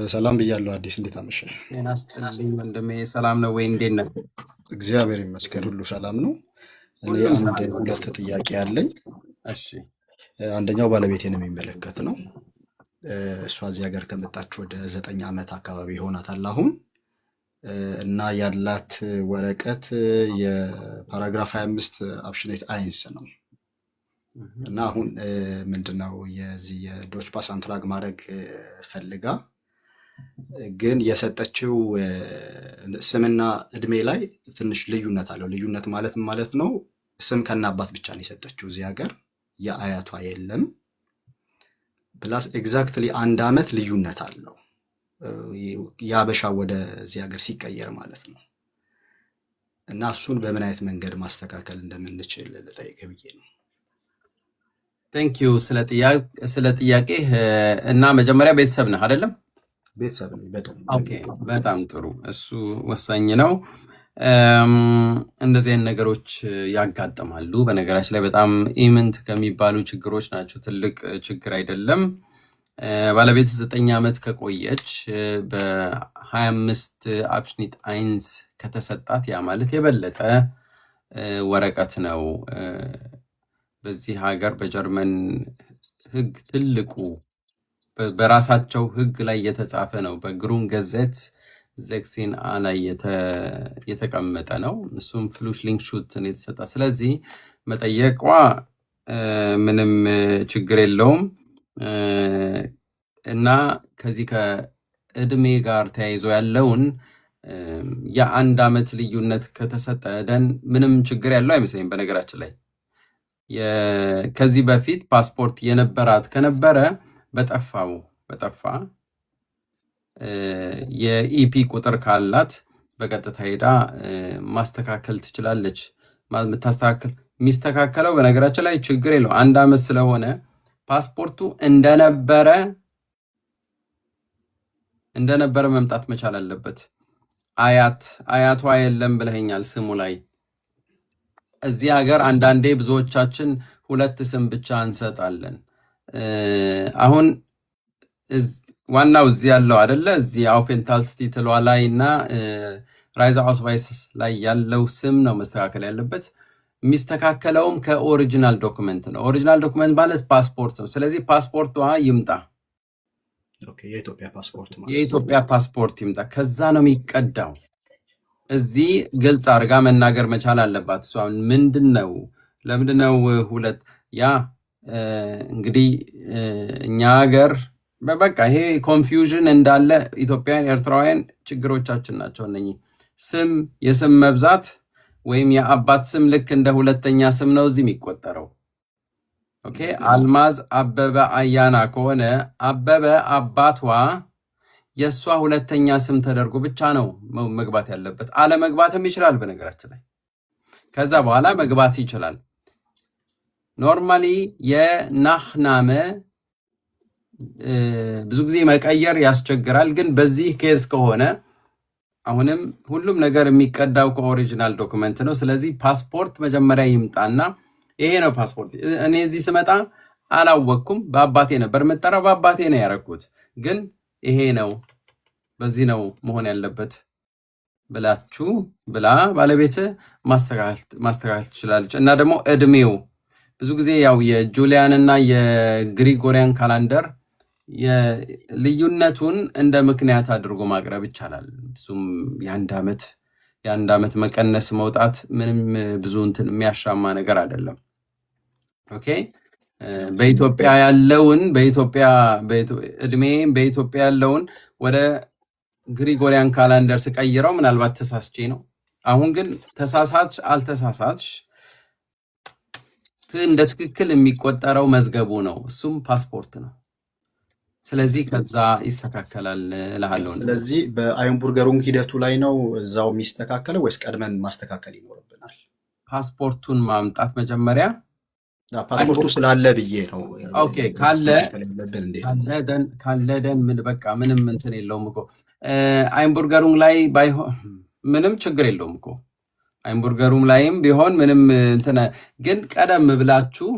ሰላም ብያለሁ። አዲስ እንዴት አመሸ? ጤና ይስጥልኝ ወንድሜ፣ ሰላም ነው ወይ? እንዴት ነህ? እግዚአብሔር ይመስገን ሁሉ ሰላም ነው። እኔ ሁሉም አንድ ሰላም ነው። ሁለት ጥያቄ አለኝ። እሺ አንደኛው ባለቤቴን የሚመለከት ነው። እሷ እዚህ ሀገር ከመጣች ወደ 9 ዓመት አካባቢ ይሆናታል አሁን እና ያላት ወረቀት የፓራግራፍ 25 አፕሽኔት አይንስ ነው እና አሁን ምንድነው የዚህ የዶች ፓስ አንትራግ ማድረግ ፈልጋ ግን የሰጠችው ስምና እድሜ ላይ ትንሽ ልዩነት አለው። ልዩነት ማለት ነው ስም ከናባት ብቻ ነው የሰጠችው እዚህ ሀገር የአያቷ የለም። ፕላስ ኤግዛክትሊ 1 ዓመት ልዩነት አለው የአበሻ ወደዚህ ሀገር ሲቀየር ማለት ነው። እና እሱን በምን አይነት መንገድ ማስተካከል እንደምንችል ልጠይቅ ብዬ ነው። ቴንክ ዩ ስለ ጥያቄ እና መጀመሪያ ቤተሰብ ነህ አይደለም? ቤተሰብ ነኝ በጣም ኦኬ፣ በጣም ጥሩ። እሱ ወሳኝ ነው። እንደዚህ አይነት ነገሮች ያጋጥማሉ። በነገራችን ላይ በጣም ኢምንት ከሚባሉ ችግሮች ናቸው። ትልቅ ችግር አይደለም። ባለቤት 9 ዓመት ከቆየች በ25 አፕሽኒት አይንስ ከተሰጣት ያ ማለት የበለጠ ወረቀት ነው። በዚህ ሀገር በጀርመን ሕግ ትልቁ በራሳቸው ሕግ ላይ የተጻፈ ነው። በግሩን ገዘት ዜክሲን ላይ የተቀመጠ ነው። እሱም ፍሉሽ ሊንክ ሹት የተሰጣ። ስለዚህ መጠየቋ ምንም ችግር የለውም። እና ከዚህ ከእድሜ ጋር ተያይዞ ያለውን የ1 ዓመት ልዩነት ከተሰጠ ደን ምንም ችግር ያለው አይመስለኝም። በነገራችን ላይ ከዚህ በፊት ፓስፖርት የነበራት ከነበረ በጠፋ የኢፒ ቁጥር ካላት በቀጥታ ሄዳ ማስተካከል ትችላለች። የሚስተካከለው በነገራችን ላይ ችግር የለው 1 ዓመት ስለሆነ ፓስፖርቱ እንደነበረ መምጣት መቻል አለበት። አያቷ የለም ብለኸኛል ስሙ ላይ። እዚህ ሀገር አንዳንዴ ብዙዎቻችን 2 ስም ብቻ እንሰጣለን። አሁን ዋናው እዚህ ያለው አይደለ? እዚህ አውፌንታልስቲ ትሏ ላይ እና ራይዛ አውስቫይስ ላይ ያለው ስም ነው መስተካከል ያለበት። የሚስተካከለውም ከኦሪጂናል ዶክመንት ነው። ኦሪጂናል ዶክመንት ማለት ፓስፖርት ነው። ስለዚህ ፓስፖርቷ ይምጣ። የኢትዮጵያ ፓስፖርት ይምጣ። ከዛ ነው የሚቀዳው። እዚህ ግልጽ አድርጋ መናገር መቻል አለባት። እሷ ምንድነው ለምንድነው ሁለት ያ እንግዲህ እኛ ሀገር በቃ ይሄ ኮንፊውዥን እንዳለ ኢትዮጵያውያን ኤርትራውያን ችግሮቻችን ናቸው እነኚህ። የስም መብዛት ወይም የአባት ስም ልክ እንደ ሁለተኛ ስም ነው እዚህ የሚቆጠረው። ኦኬ አልማዝ አበበ አያና ከሆነ አበበ አባቷ የእሷ ሁለተኛ ስም ተደርጎ ብቻ ነው መግባት ያለበት። አለመግባትም ይችላል በነገራችን ላይ። ከዛ በኋላ መግባት ይችላል። ኖርማሊ የናህናመ ብዙ ጊዜ መቀየር ያስቸግራል። ግን በዚህ ኬዝ ከሆነ አሁንም ሁሉም ነገር የሚቀዳው ከኦሪጂናል ዶክመንት ነው። ስለዚህ ፓስፖርት መጀመሪያ ይምጣና ይሄ ነው ፓስፖርት። እኔ እዚህ ስመጣ አላወቅኩም፣ በአባቴ ነበር የምጠራው፣ በአባቴ ነው ያደረኩት። ግን ይሄ ነው በዚህ ነው መሆን ያለበት ብላ ባለቤት ማስተካከል ትችላለች። እና ደግሞ እድሜው ብዙ ጊዜ ያው የጁሊያን እና የግሪጎሪያን ካላንደር ልዩነቱን እንደ ምክንያት አድርጎ ማቅረብ ይቻላል። ብዙም የአንድ ዓመት መቀነስ መውጣት ምንም ብዙ እንትን የሚያሻማ ነገር አይደለም። ኦኬ በኢትዮጵያ ያለውን እድሜም በኢትዮጵያ ያለውን ወደ ግሪጎሪያን ካላንደር ስቀይረው ምናልባት ተሳስቼ ነው። አሁን ግን ተሳሳች አልተሳሳች እንደ ትክክል የሚቆጠረው መዝገቡ ነው፣ እሱም ፓስፖርት ነው። ስለዚህ ከዛ ይስተካከላል እልሃለሁ። ስለዚህ በአይንቡርገሩን ሂደቱ ላይ ነው እዛው የሚስተካከለው ወይስ ቀድመን ማስተካከል ይኖርብናል? ፓስፖርቱን ማምጣት መጀመሪያ ፓስፖርቱ ስላለ ብዬ ነው። ኦኬ ካለ ደን በቃ ምንም እንትን የለውም እኮ አይንቡርገሩን ላይ ባይሆን ምንም ችግር የለውም እኮ አይንቡርገሩም ላይም ቢሆን ምንም እንትን። ግን ቀደም ብላችሁ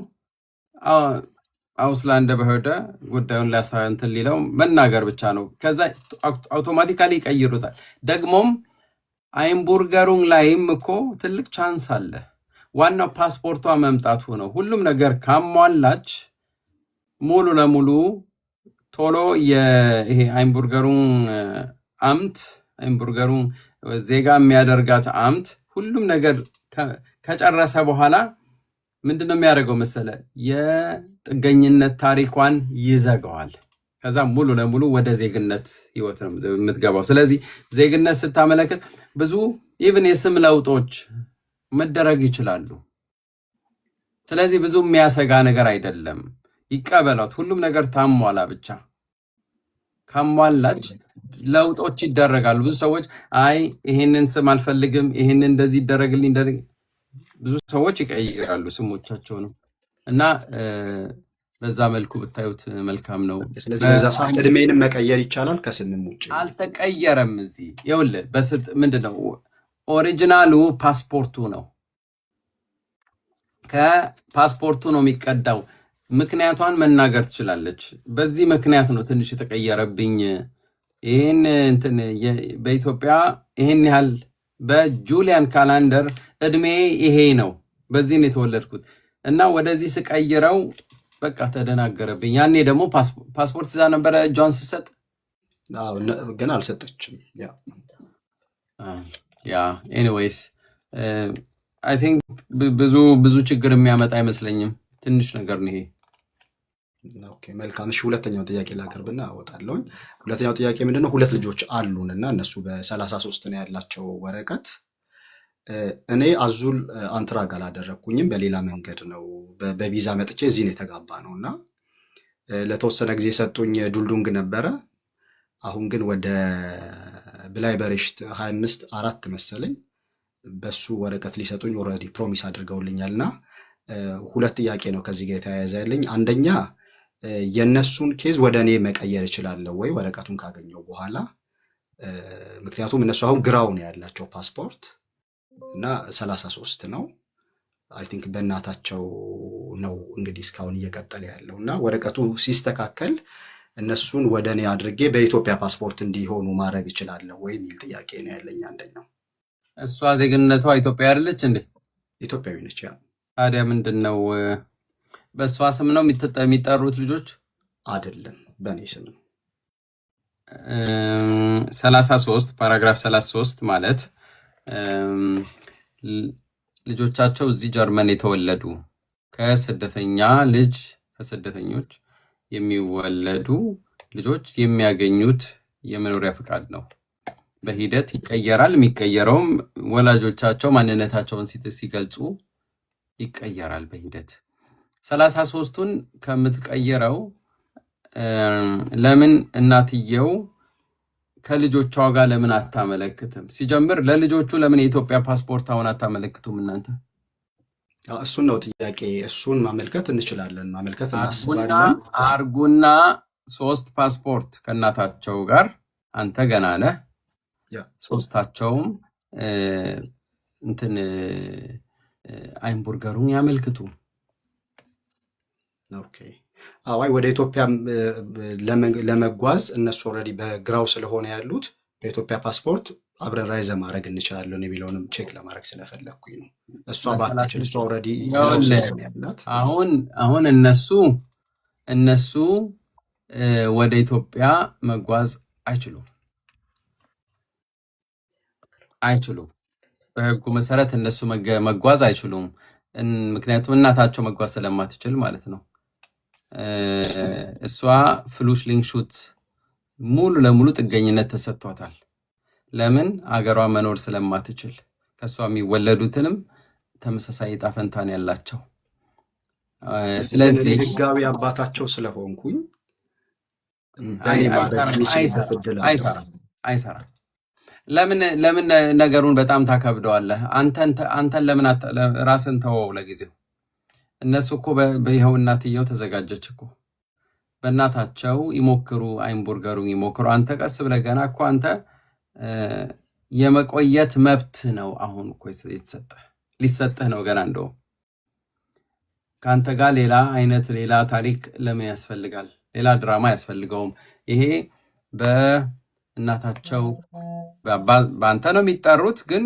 አውስላንድ በሄደ ጉዳዩን ሊያስተንትን ሊለው መናገር ብቻ ነው። ከዛ አውቶማቲካሊ ይቀይሩታል። ደግሞም አይምቡርገሩን ላይም እኮ ትልቅ ቻንስ አለ። ዋናው ፓስፖርቷ መምጣቱ ነው። ሁሉም ነገር ካሟላች ሙሉ ለሙሉ ቶሎ ይሄ አይምቡርገሩን አይምቡርገሩን ዜጋ የሚያደርጋት አምት ሁሉም ነገር ከጨረሰ በኋላ ምንድነው የሚያደርገው መሰለ? የጥገኝነት ታሪኳን ይዘጋዋል። ከዛ ሙሉ ለሙሉ ወደ ዜግነት ህይወት ነው የምትገባው። ስለዚህ ዜግነት ስታመለክት ብዙ ኢቭን የስም ለውጦች መደረግ ይችላሉ። ስለዚህ ብዙ የሚያሰጋ ነገር አይደለም። ይቀበሏት። ሁሉም ነገር ታሟላ ብቻ። ካሟላች ለውጦች ይደረጋሉ። ብዙ ሰዎች አይ ይሄንን ስም አልፈልግም፣ ይሄንን እንደዚህ ይደረግልኝ፣ ብዙ ሰዎች ይቀይራሉ ስሞቻቸውንም እና በዛ መልኩ ብታዩት መልካም ነው። ስለዚህ በዛ ሰዓት እድሜንም መቀየር ይቻላል ከስምም ውጭ። አልተቀየረም። እዚህ ይኸውልህ ምንድነው ኦሪጂናሉ ፓስፖርቱ ነው። ከፓስፖርቱ ነው የሚቀዳው። ምክንያቷን መናገር ትችላለች። በዚህ ምክንያት ነው ትንሽ የተቀየረብኝ፣ ይህን እንትን በኢትዮጵያ ይህን ያህል በጁሊያን ካላንደር እድሜ ይሄ ነው፣ በዚህ ነው የተወለድኩት እና ወደዚህ ስቀይረው በቃ ተደናገረብኝ። ያኔ ደግሞ ፓስፖርት እዛ ነበረ እጇን ስሰጥ ግን አልሰጠችም። ኤኒዌይስ አይ ቲንክ ብዙ ችግር የሚያመጣ አይመስለኝም። ትንሽ ነገር ነው ይሄ። ኦኬ መልካም። እሺ ሁለተኛው ጥያቄ ላቀርብና እወጣለሁኝ። ሁለተኛው ጥያቄ ምንድነው? ሁለት ልጆች አሉን እና እነሱ በ33 ነው ያላቸው ወረቀት። እኔ አዙል አንትራግ አላደረግኩኝም፣ በሌላ መንገድ ነው በቪዛ መጥቼ እዚህ ነው የተጋባ ነው እና ለተወሰነ ጊዜ ሰጡኝ ዱልዱንግ ነበረ። አሁን ግን ወደ ብላይ በሬሽት 25 መሰለኝ በሱ ወረቀት ሊሰጡኝ ኦልሬዲ ፕሮሚስ አድርገውልኛል እና ሁለት ጥያቄ ነው ከዚህ ጋር የተያያዘ ያለኝ። አንደኛ የነሱን ኬዝ ወደ እኔ መቀየር እችላለሁ ወይ ወረቀቱን ካገኘው በኋላ? ምክንያቱም እነሱ አሁን ግራው ነው ያላቸው ፓስፖርት እና 33 ነው። አይ ቲንክ በእናታቸው ነው እንግዲህ እስካሁን እየቀጠለ ያለው እና ወረቀቱ ሲስተካከል እነሱን ወደ እኔ አድርጌ በኢትዮጵያ ፓስፖርት እንዲሆኑ ማድረግ እችላለሁ ወይ የሚል ጥያቄ ነው ያለኝ። አንደኛው እሷ ዜግነቷ ኢትዮጵያ አይደለች እንዴ? ኢትዮጵያዊ ነች። ታዲያ ምንድን ነው በእሷ ስም ነው የሚጠሩት ልጆች? አይደለም በእኔ ስም ነው። 33 ፓራግራፍ 33 ማለት ልጆቻቸው እዚህ ጀርመን የተወለዱ ከስደተኞች የሚወለዱ ልጆች የሚያገኙት የመኖሪያ ፍቃድ ነው። በሂደት ይቀየራል። የሚቀየረውም ወላጆቻቸው ማንነታቸውን ሲገልጹ ይቀየራል በሂደት። 33ቱን ከምትቀየረው ለምን እናትየው ከልጆቿ ጋር ለምን አታመለክትም? ሲጀምር ለልጆቹ ለምን የኢትዮጵያ ፓስፖርት አሁን አታመለክቱም እናንተ? እሱን ነው ጥያቄ። እሱን ማመልከት እንችላለን፣ ማመልከት እናስባለን። አርጉና 3 ፓስፖርት ከእናታቸው ጋር አንተ ገና ነህ። ሶስታቸውም እንትን አይምቡርገሩን ያመልክቱ። ኦኬ አዋይ ወደ ኢትዮጵያ ለመጓዝ እነሱ ኦልሬዲ በግራው ስለሆነ ያሉት በኢትዮጵያ ፓስፖርት አብረን ራይዘ ማድረግ እንችላለን የሚለውንም ቼክ ለማድረግ ስለፈለግኩኝ ነው። እሷ ባትችል እሷ ኦልሬዲ ያላት አሁን እነሱ ወደ ኢትዮጵያ መጓዝ አይችሉም። በህጉ መሰረት እነሱ መጓዝ አይችሉም። ምክንያቱም እናታቸው መጓዝ ስለማትችል ማለት ነው። እሷ ፍሉሽ ሊንክሹት ሙሉ ለሙሉ ጥገኝነት ተሰጥቷታል። ለምን? አገሯ መኖር ስለማትችል። ከሷ የሚወለዱትንም ተመሳሳይ ዕጣ ፈንታ ነው ያላቸው። ስለዚህ ህጋዊ አባታቸው ስለሆንኩኝ አይሰራም። ለምን ነገሩን በጣም ታከብደዋለህ? አንተን ለምን ራስን ተወው ለጊዜው። እነሱ እኮ በይኸው እናትየው ተዘጋጀች እኮ በእናታቸው ይሞክሩ፣ አይምቡርገሩን ይሞክሩ። አንተ ቀስ ብለህ ገና እኮ አንተ የመቆየት መብት ነው አሁን እኮ የተሰጠህ፣ ሊሰጥህ ነው ገና። እንደውም ካንተ ጋር ሌላ ታሪክ ለምን ያስፈልጋል? ሌላ ድራማ ያስፈልገውም። ይሄ በእናታቸው በአንተ ነው የሚጠሩት፣ ግን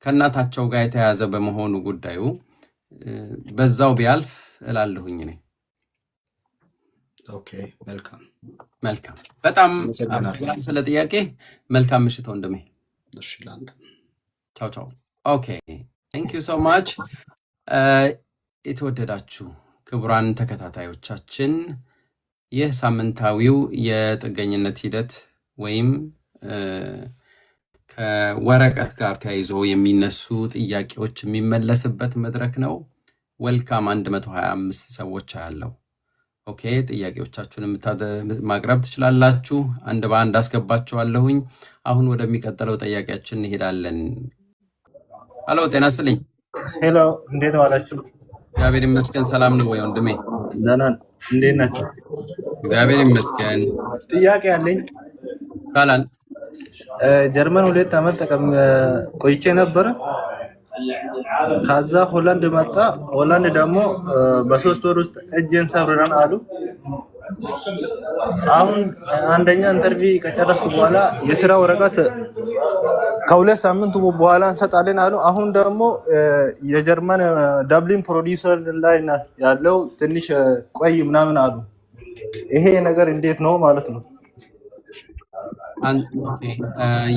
ከእናታቸው ጋር የተያያዘ በመሆኑ ጉዳዩ በዛው ቢያልፍ እላለሁኝ እኔ። ኦኬ፣ መልካም። በጣም ስለ ጥያቄ መልካም ምሽት ወንድሜ። እሺ፣ ላንተ ቻው ቻው። ኦኬ፣ ቴንክ ዩ ሶ ማች። የተወደዳችሁ ክቡራን ተከታታዮቻችን ይህ ሳምንታዊው የጥገኝነት ሂደት ወይም ከወረቀት ጋር ተያይዞ የሚነሱ ጥያቄዎች የሚመለስበት መድረክ ነው። ዌልካም 125 ሰዎች ያለው። ኦኬ፣ ጥያቄዎቻችሁን ማቅረብ ትችላላችሁ። አንድ በአንድ አስገባችኋለሁኝ። አሁን ወደሚቀጥለው ጥያቄያችን እንሄዳለን። ሄሎ፣ ጤና ይስጥልኝ። ሄሎ፣ እንዴት ዋላችሁ? እግዚአብሔር ይመስገን። ሰላም ነው ወይ ወንድሜ? ደህና ነን። እንዴት ናችሁ? እግዚአብሔር ይመስገን። ጥያቄ አለኝ። ካላን ጀርመን 2 ዓመት ቆይቼ ነበረ። ከዛ ሆላንድ መጣ። ሆላንድ ደግሞ በ3 ወር ውስጥ እጄን ሰብረናል አሉ። አሁን አንደኛ ኢንተርቪው ከጨረስኩ በኋላ የስራ ወረቀት ከ2 ሳምንት በኋላ እንሰጣለን አሉ። አሁን ደግሞ የጀርመን ዳብሊን ፕሮዲውሰር ላይ ያለው ትንሽ ቆይ ምናምን አሉ። ይሄ ነገር እንዴት ነው ማለት ነው?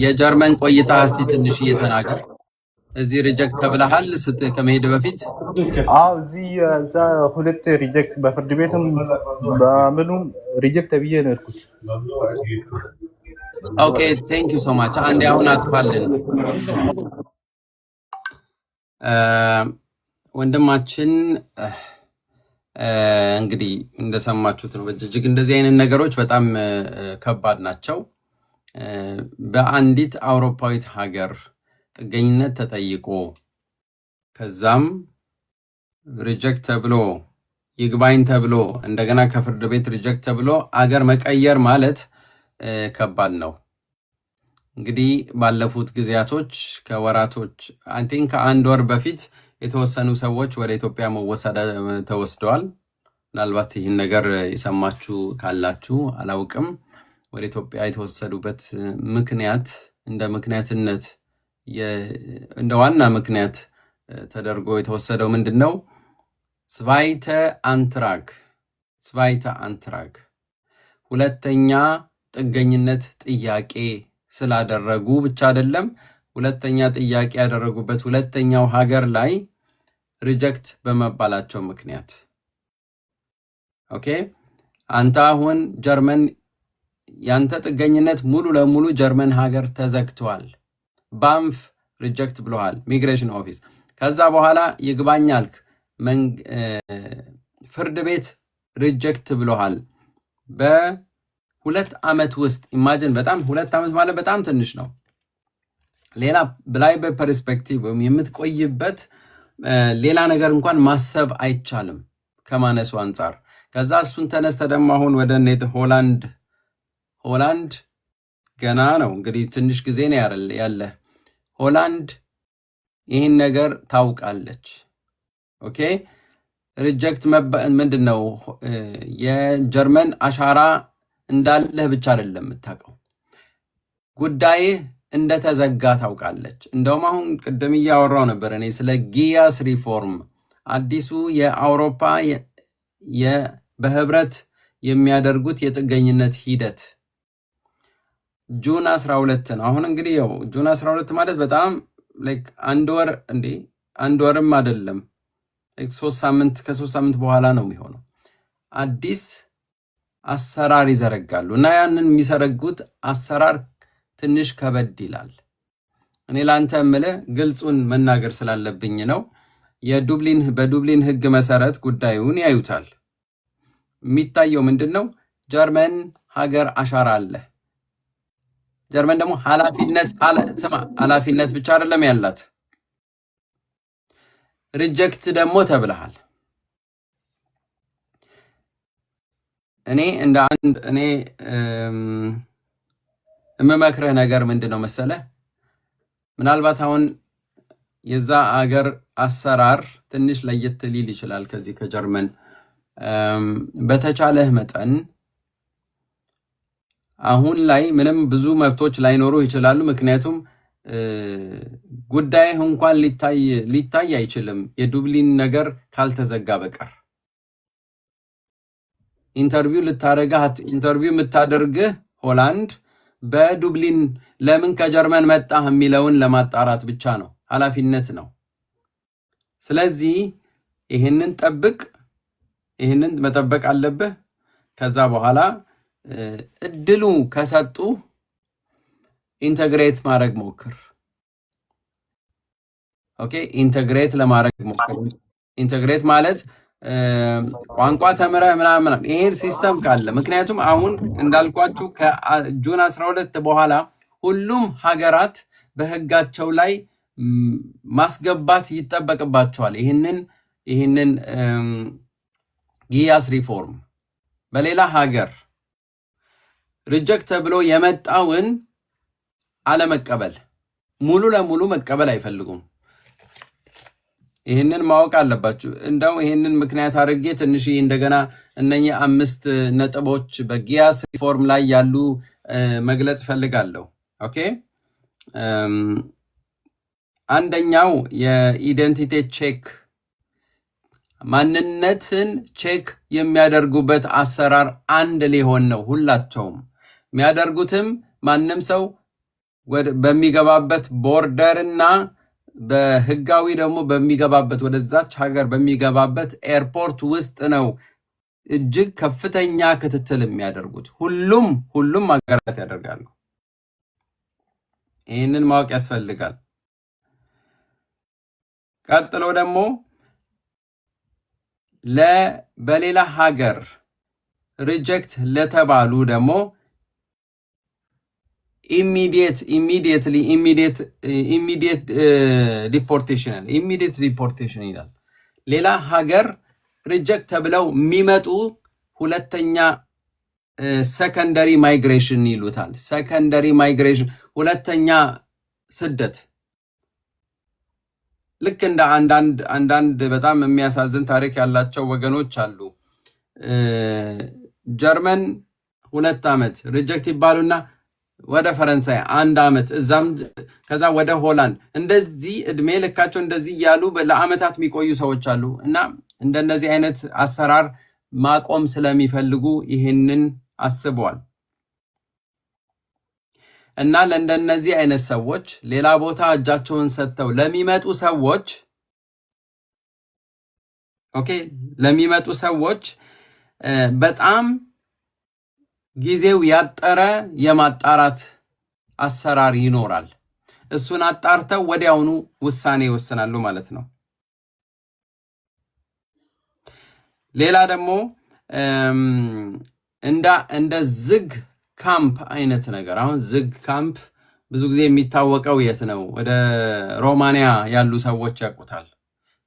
የጀርመን ቆይታ እስቲ ትንሽ እየተናገር። እዚህ ሪጀክት ተብለሃል ከመሄድ በፊት? አዎ፣ እዚህ እዛ 2 ሪጀክት በፍርድ ቤትም በምኑም ሪጀክት ብዬ ነው ያልኩት። ኦኬ፣ ቴንክ ዩ ሶ ማች። አንዴ አሁን አጥፋልን ወንድማችን። እንግዲህ እንደሰማችሁት ነው በእጅግ እንደዚህ አይነት ነገሮች በጣም ከባድ ናቸው። በአንዲት አውሮፓዊት ሀገር ጥገኝነት ተጠይቆ ከዛም ሪጀክት ተብሎ ይግባኝ ተብሎ እንደገና ከፍርድ ቤት ሪጀክት ተብሎ አገር መቀየር ማለት ከባድ ነው። እንግዲህ ባለፉት ጊዜያቶች ከወራቶች አይ ቲንክ ከ1 ወር በፊት የተወሰኑ ሰዎች ወደ ኢትዮጵያ ተወስደዋል። ምናልባት ይህን ነገር የሰማችሁ ካላችሁ አላውቅም። ወደ ኢትዮጵያ የተወሰዱበት ምክንያት እንደ ምክንያትነት እንደ ዋና ምክንያት ተደርጎ የተወሰደው ምንድን ነው? ስቫይተ አንትራግ ሁለተኛ ጥገኝነት ጥያቄ ስላደረጉ ብቻ አይደለም፣ ሁለተኛ ጥያቄ ያደረጉበት ሁለተኛው ሀገር ላይ ሪጀክት በመባላቸው ምክንያት። ኦኬ፣ አንተ አሁን ጀርመን ያንተ ጥገኝነት ሙሉ ለሙሉ ጀርመን ሀገር ተዘግቷል። ባንፍ ሪጀክት ብለዋል ሚግሬሽን ኦፊስ። ከዛ በኋላ ይግባኝ አልክ፣ ፍርድ ቤት ሪጀክት ብለዋል። በ2 ዓመት ውስጥ ኢማጂን፣ በጣም 2 ዓመት ማለት በጣም ትንሽ ነው። ሌላ ብላይ በፐርስፔክቲቭ ወይም የምትቆይበት ሌላ ነገር እንኳን ማሰብ አይቻልም ከማነሱ አንጻር። ከዛ እሱን ተነስተ ደግሞ አሁን ወደ ሆላንድ ገና ነው እንግዲህ ትንሽ ጊዜ ነው ያለ። ሆላንድ ይህን ነገር ታውቃለች። ኦኬ፣ ሪጀክት ምንድን ነው? የጀርመን አሻራ እንዳለህ ብቻ አይደለም የምታውቀው፣ ጉዳይህ እንደተዘጋ ታውቃለች። እንደውም አሁን ቅድም እያወራው ነበር እኔ ስለ ጊያስ ሪፎርም፣ አዲሱ የአውሮፓ በህብረት የሚያደርጉት የጥገኝነት ሂደት ጁን 12 ነው። አሁን እንግዲህ ያው ጁን 12 ማለት በጣም ላይክ 1 ወር እንዴ፣ 1 ወርም አይደለም፣ ላይክ 3 ሳምንት ከ3 ሳምንት በኋላ ነው የሚሆነው። አዲስ አሰራር ይዘረጋሉ እና ያንን የሚዘረጉት አሰራር ትንሽ ከበድ ይላል። እኔ ላንተ የምልህ ግልጹን መናገር ስላለብኝ ነው። በዱብሊን ህግ መሰረት ጉዳዩን ያዩታል። የሚታየው ምንድን ነው? ጀርመን ሀገር አሻራ አለ። ጀርመን ደግሞ ኃላፊነት ብቻ አይደለም ያላት፣ ሪጀክት ደግሞ ተብለሃል። እኔ የምመክርህ ነገር ምንድን ነው መሰለህ? ምናልባት አሁን የዛ አገር አሰራር ትንሽ ለየት ሊል ይችላል ከዚህ ከጀርመን። በተቻለህ መጠን አሁን ላይ ምንም ብዙ መብቶች ላይኖሩ ይችላሉ። ምክንያቱም ጉዳይህ እንኳን ሊታይ አይችልም የዱብሊን ነገር ካልተዘጋ በቀር። ኢንተርቪው የምታደርግህ ሆላንድ በዱብሊን ለምን ከጀርመን መጣህ የሚለውን ለማጣራት ብቻ ነው፣ ኃላፊነት ነው። ስለዚህ ይህንን መጠበቅ አለብህ። ከዛ በኋላ እድሉ ከሰጡ ኢንተግሬት ማድረግ ሞክር። ኦኬ፣ ኢንተግሬት ለማድረግ ሞክር። ኢንተግሬት ማለት ቋንቋ ተምረህ ምናምን ይሄን ሲስተም ካለ፣ ምክንያቱም አሁን እንዳልኳችሁ ከጁን 12 በኋላ ሁሉም ሀገራት በህጋቸው ላይ ማስገባት ይጠበቅባቸዋል። ይህንን ጊያስ ሪፎርም በሌላ ሀገር ሪጀክት ተብሎ የመጣውን አለመቀበል፣ ሙሉ ለሙሉ መቀበል አይፈልጉም። ይህንን ማወቅ አለባችሁ። እንደው ይህንን ምክንያት አድርጌ ትንሽ እንደገና እነኚህ 5 ነጥቦች በጊያስ ሪፎርም ላይ ያሉ መግለጽ ፈልጋለሁ። ኦኬ፣ አንደኛው የኢዴንቲቲ ቼክ፣ ማንነትን ቼክ የሚያደርጉበት አሰራር አንድ ሊሆን ነው። ሁላቸውም የሚያደርጉትም ማንም ሰው በሚገባበት ቦርደር እና በህጋዊ ደግሞ በሚገባበት ወደዛች ሀገር በሚገባበት ኤርፖርት ውስጥ ነው እጅግ ከፍተኛ ክትትል የሚያደርጉት። ሁሉም ሀገራት ያደርጋሉ። ይህንን ማወቅ ያስፈልጋል። ቀጥሎ ደግሞ በሌላ ሀገር ሪጀክት ለተባሉ ደግሞ ኢሚዲየት ዲፖርቴሽን ይላል። ሌላ ሀገር ሪጀክት ተብለው የሚመጡ ሁለተኛ ሰከንደሪ ማይግሬሽን ይሉታል። ሰከንደሪ ማይግሬሽን ሁለተኛ ስደት። ልክ እንደ አንዳንድ በጣም የሚያሳዝን ታሪክ ያላቸው ወገኖች አሉ። ጀርመን 2 ዓመት ሪጀክት ይባሉና ወደ ፈረንሳይ 1 ዓመት፣ እዛም ከዛ ወደ ሆላንድ፣ እንደዚህ እድሜ ልካቸው እንደዚህ ያሉ ለዓመታት የሚቆዩ ሰዎች አሉ። እና እንደነዚህ አይነት አሰራር ማቆም ስለሚፈልጉ ይህንን አስበዋል። እና ለእንደነዚህ አይነት ሰዎች ሌላ ቦታ እጃቸውን ሰጥተው ለሚመጡ ሰዎች በጣም ጊዜው ያጠረ የማጣራት አሰራር ይኖራል። እሱን አጣርተው ወዲያውኑ ውሳኔ ይወስናሉ ማለት ነው። ሌላ ደግሞ እንደ ዝግ ካምፕ አይነት ነገር። አሁን ዝግ ካምፕ ብዙ ጊዜ የሚታወቀው የት ነው? ወደ ሮማንያ ያሉ ሰዎች ያውቁታል።